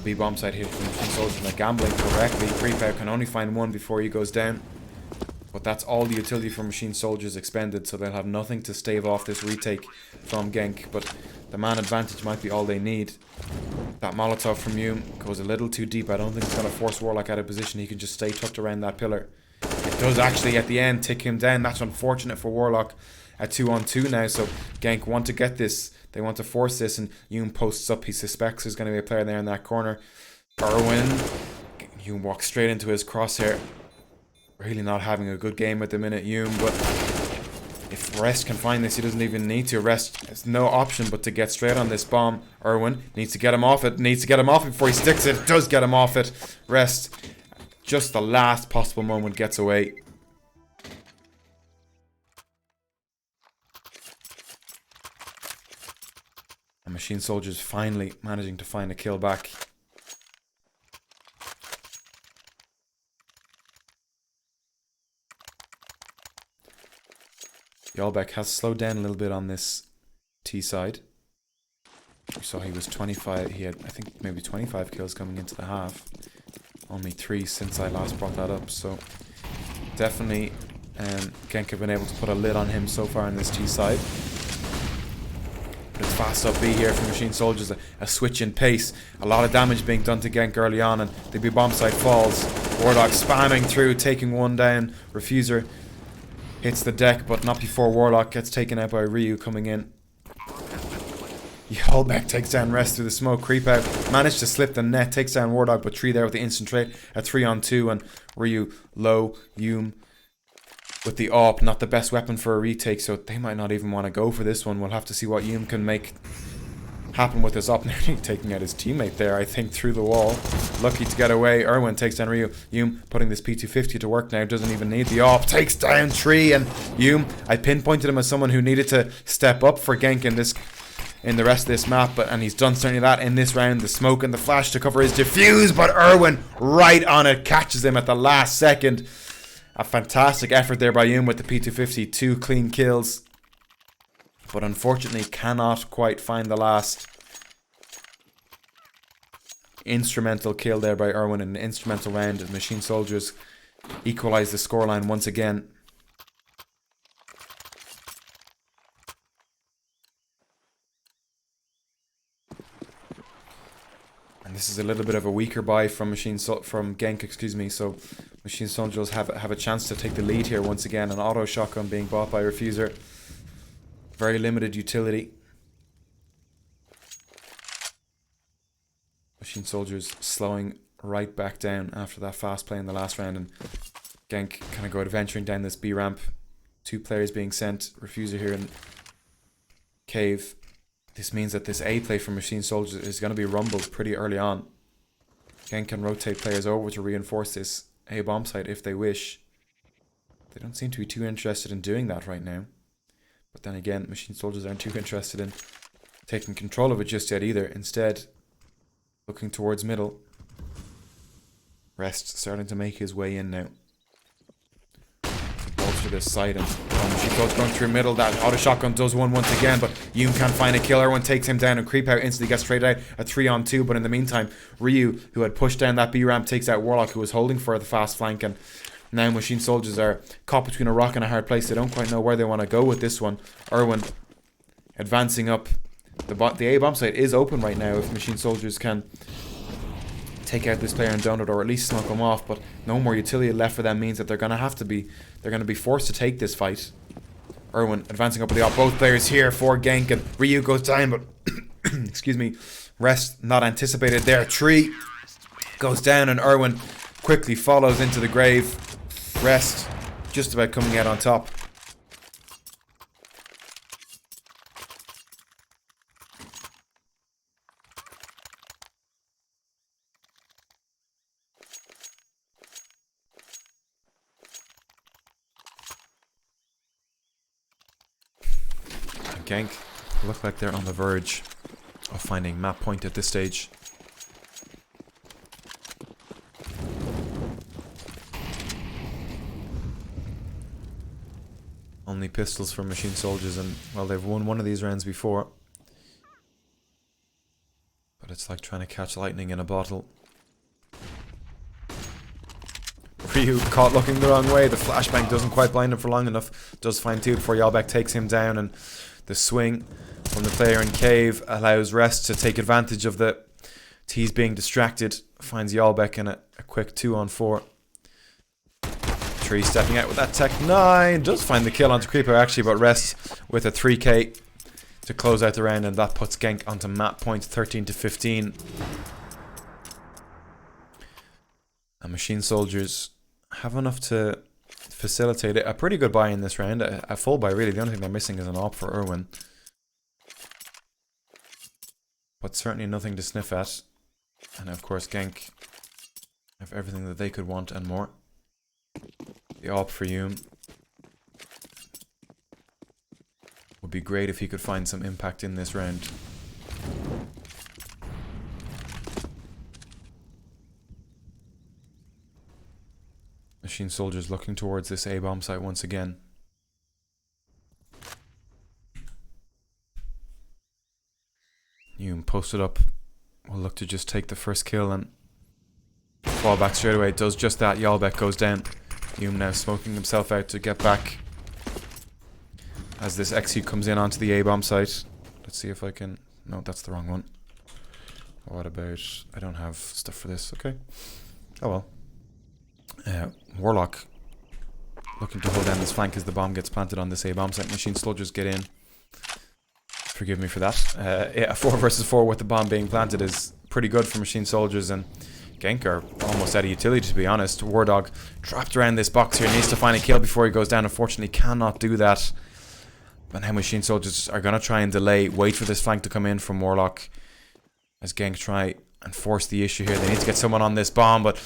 B-bomb site here from Machine Soldiers, and they're gambling correctly. Creep out can only find one before he goes down. But that's all the utility for Machine Soldiers expended, so they'll have nothing to stave off this retake from Genk. But the man advantage might be all they need. That Molotov from Hume goes a little too deep. I don't think it's going to force Warlock out of position. He can just stay tucked around that pillar. It does actually at the end tick him down. That's unfortunate for Warlock at 2-on-2 now. So Genk want to get this. They want to force this, and Hume posts up. He suspects there's going to be a player there in that corner. Irwin. Hume walks straight into his crosshair. Really not having a good game at the minute, Hume, but if Rest can find this, he doesn't even need to. Rest has no option but to get straight on this bomb. Irwin needs to get him off it, before he sticks it. It does get him off it. Rest, just the last possible moment, gets away. And Machine Soldiers finally managing to find a kill back. Yalbeck has slowed down a little bit on this T side. You saw he was 25. He had, I think, maybe 25 kills coming into the half. Only 3 since I last brought that up. So definitely, Genk have been able to put a lid on him so far in this T side. But it's fast up B here for Machine Soldiers. A switch in pace. A lot of damage being done to Genk early on, and the B bomb site falls. Wardog spamming through, taking one down. Refuser hits the deck, but not before Warlock gets taken out by Ryu coming in. Yolbeck takes down Rest through the smoke. Creep out. Managed to slip the net. Takes down Wardog, but 3 there with the instant trade. A 3-on-2. And Ryu low. Hume with the AWP. Not the best weapon for a retake. So they might not even want to go for this one. We'll have to see what Hume can make happen with this AWP. Nearly taking out his teammate there, I think, through the wall. Lucky to get away. Irwin takes down Ryu. Hume putting this P250 to work now. Doesn't even need the AWP. Takes down 3. And Hume, I pinpointed him as someone who needed to step up for Genk in the rest of this map, and he's done certainly that in this round. The smoke and the flash to cover his defuse, but Irwin right on it, catches him at the last second. A fantastic effort there by Hume with the P250, 2 clean kills, but unfortunately cannot quite find the last. Instrumental kill there by Irwin in an instrumental round, and Machine Soldiers equalise the scoreline once again. And this is a little bit of a weaker buy from Genk, excuse me. So Machine Soldiers have a chance to take the lead here once again. An auto shotgun being bought by Refuser. Very limited utility. Machine Soldiers slowing right back down after that fast play in the last round, and Genk kind of go adventuring down this B ramp. 2 players being sent. Refuser here in cave. This means that this A play from Machine Soldiers is going to be rumbled pretty early on. Genk can rotate players over to reinforce this A bomb site if they wish. They don't seem to be too interested in doing that right now. But then again, Machine Soldiers aren't too interested in taking control of it just yet either. Instead, looking towards middle. Rest starting to make his way in now. To this side, and she goes going through middle. That auto shotgun does one once again, but Hume can't find a kill. Everyone takes him down, and Creep out instantly gets straight out. A 3-on-2, but in the meantime, Ryu, who had pushed down that B ramp, takes out Warlock, who was holding for the fast flank, and now Machine Soldiers are caught between a rock and a hard place. They don't quite know where they want to go with this one. Irwin advancing up. The A bomb site is open right now if Machine Soldiers can take out this player in donut, or at least smoke him off, but no more utility left for them means that they're going to be forced to take this fight. Irwin advancing up with the AWP. Both players here for Genk, and Ryu goes down, but excuse me, Rest not anticipated there. 3 goes down, and Irwin quickly follows into the grave. Rest just about coming out on top. Genk look like they're on the verge of finding map point at this stage. Only pistols for Machine Soldiers, and well, they've won one of these rounds before, but it's like trying to catch lightning in a bottle. Ryu caught looking the wrong way. The flashbang doesn't quite blind him for long enough. Does find 2 before Yalbeck takes him down, and the swing from the player in cave allows Rest to take advantage of the T's being distracted. Finds Yalbeck in a quick 2-on-4. 3 stepping out with that Tech 9. Does find the kill onto Creeper actually, but Rest with a 3k to close out the round, and that puts Genk onto map point 13-15. And Machine Soldiers have enough to facilitate it. A pretty good buy in this round. A full buy, really. The only thing they're missing is an AWP for Irwin. But certainly nothing to sniff at. And of course, Genk have everything that they could want and more. The AWP for Hume would be great if he could find some impact in this round. Machine Soldiers looking towards this A-bomb site once again. Hume posted up. Will look to just take the first kill and fall back straight away. Does just that. Yalbeck goes down. Hume now smoking himself out to get back as this XU comes in onto the A-bomb site. Let's see if I can... No, that's the wrong one. What about... I don't have stuff for this. Okay. Oh well. Warlock looking to hold down this flank as the bomb gets planted on this A-bomb site. Machine Soldiers get in. Forgive me for that. Yeah, 4 versus 4 with the bomb being planted is pretty good for Machine Soldiers, and Genk are almost out of utility, to be honest. War Dog trapped around this box here, needs to find a kill before he goes down. Unfortunately, cannot do that. But now Machine Soldiers are going to try and delay, wait for this flank to come in from Warlock, as Genk try and force the issue here. They need to get someone on this bomb, but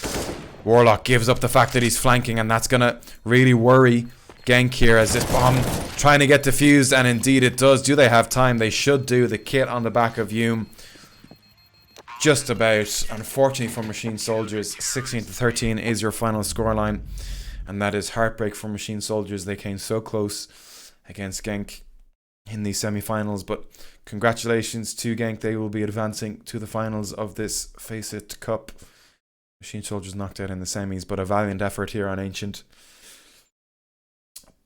Warlock gives up the fact that he's flanking, and that's going to really worry Genk here as this bomb trying to get defused, and indeed it does. Do they have time? They should do. The kit on the back of Hume. Just about. Unfortunately for Machine Soldiers, 16-13 is your final scoreline, and that is heartbreak for Machine Soldiers. They came so close against Genk in these semi-finals, but congratulations to Genk. They will be advancing to the finals of this Faceit Cup. Machine Soldiers knocked out in the semis, but a valiant effort here on Ancient.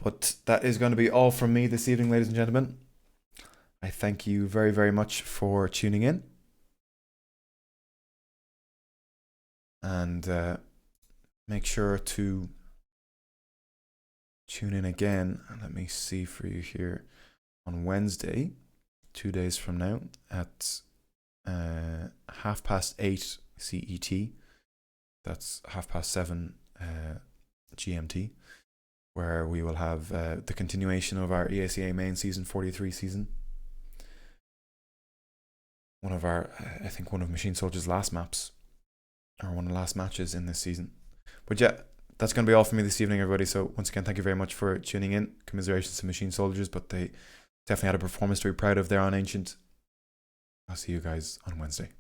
But that is going to be all from me this evening, ladies and gentlemen. I thank you very, very much for tuning in. And make sure to tune in again. Let me see for you here on Wednesday, 2 days from now, at 8:30 CET. That's 7:30 GMT, where we will have the continuation of our EACA main season 43 season. One of our, I think one of Machine Soldiers' last maps, or one of the last matches in this season. But yeah, that's going to be all for me this evening, everybody. So once again, thank you very much for tuning in. Commiserations to Machine Soldiers, but they definitely had a performance to be proud of there on Ancient. I'll see you guys on Wednesday.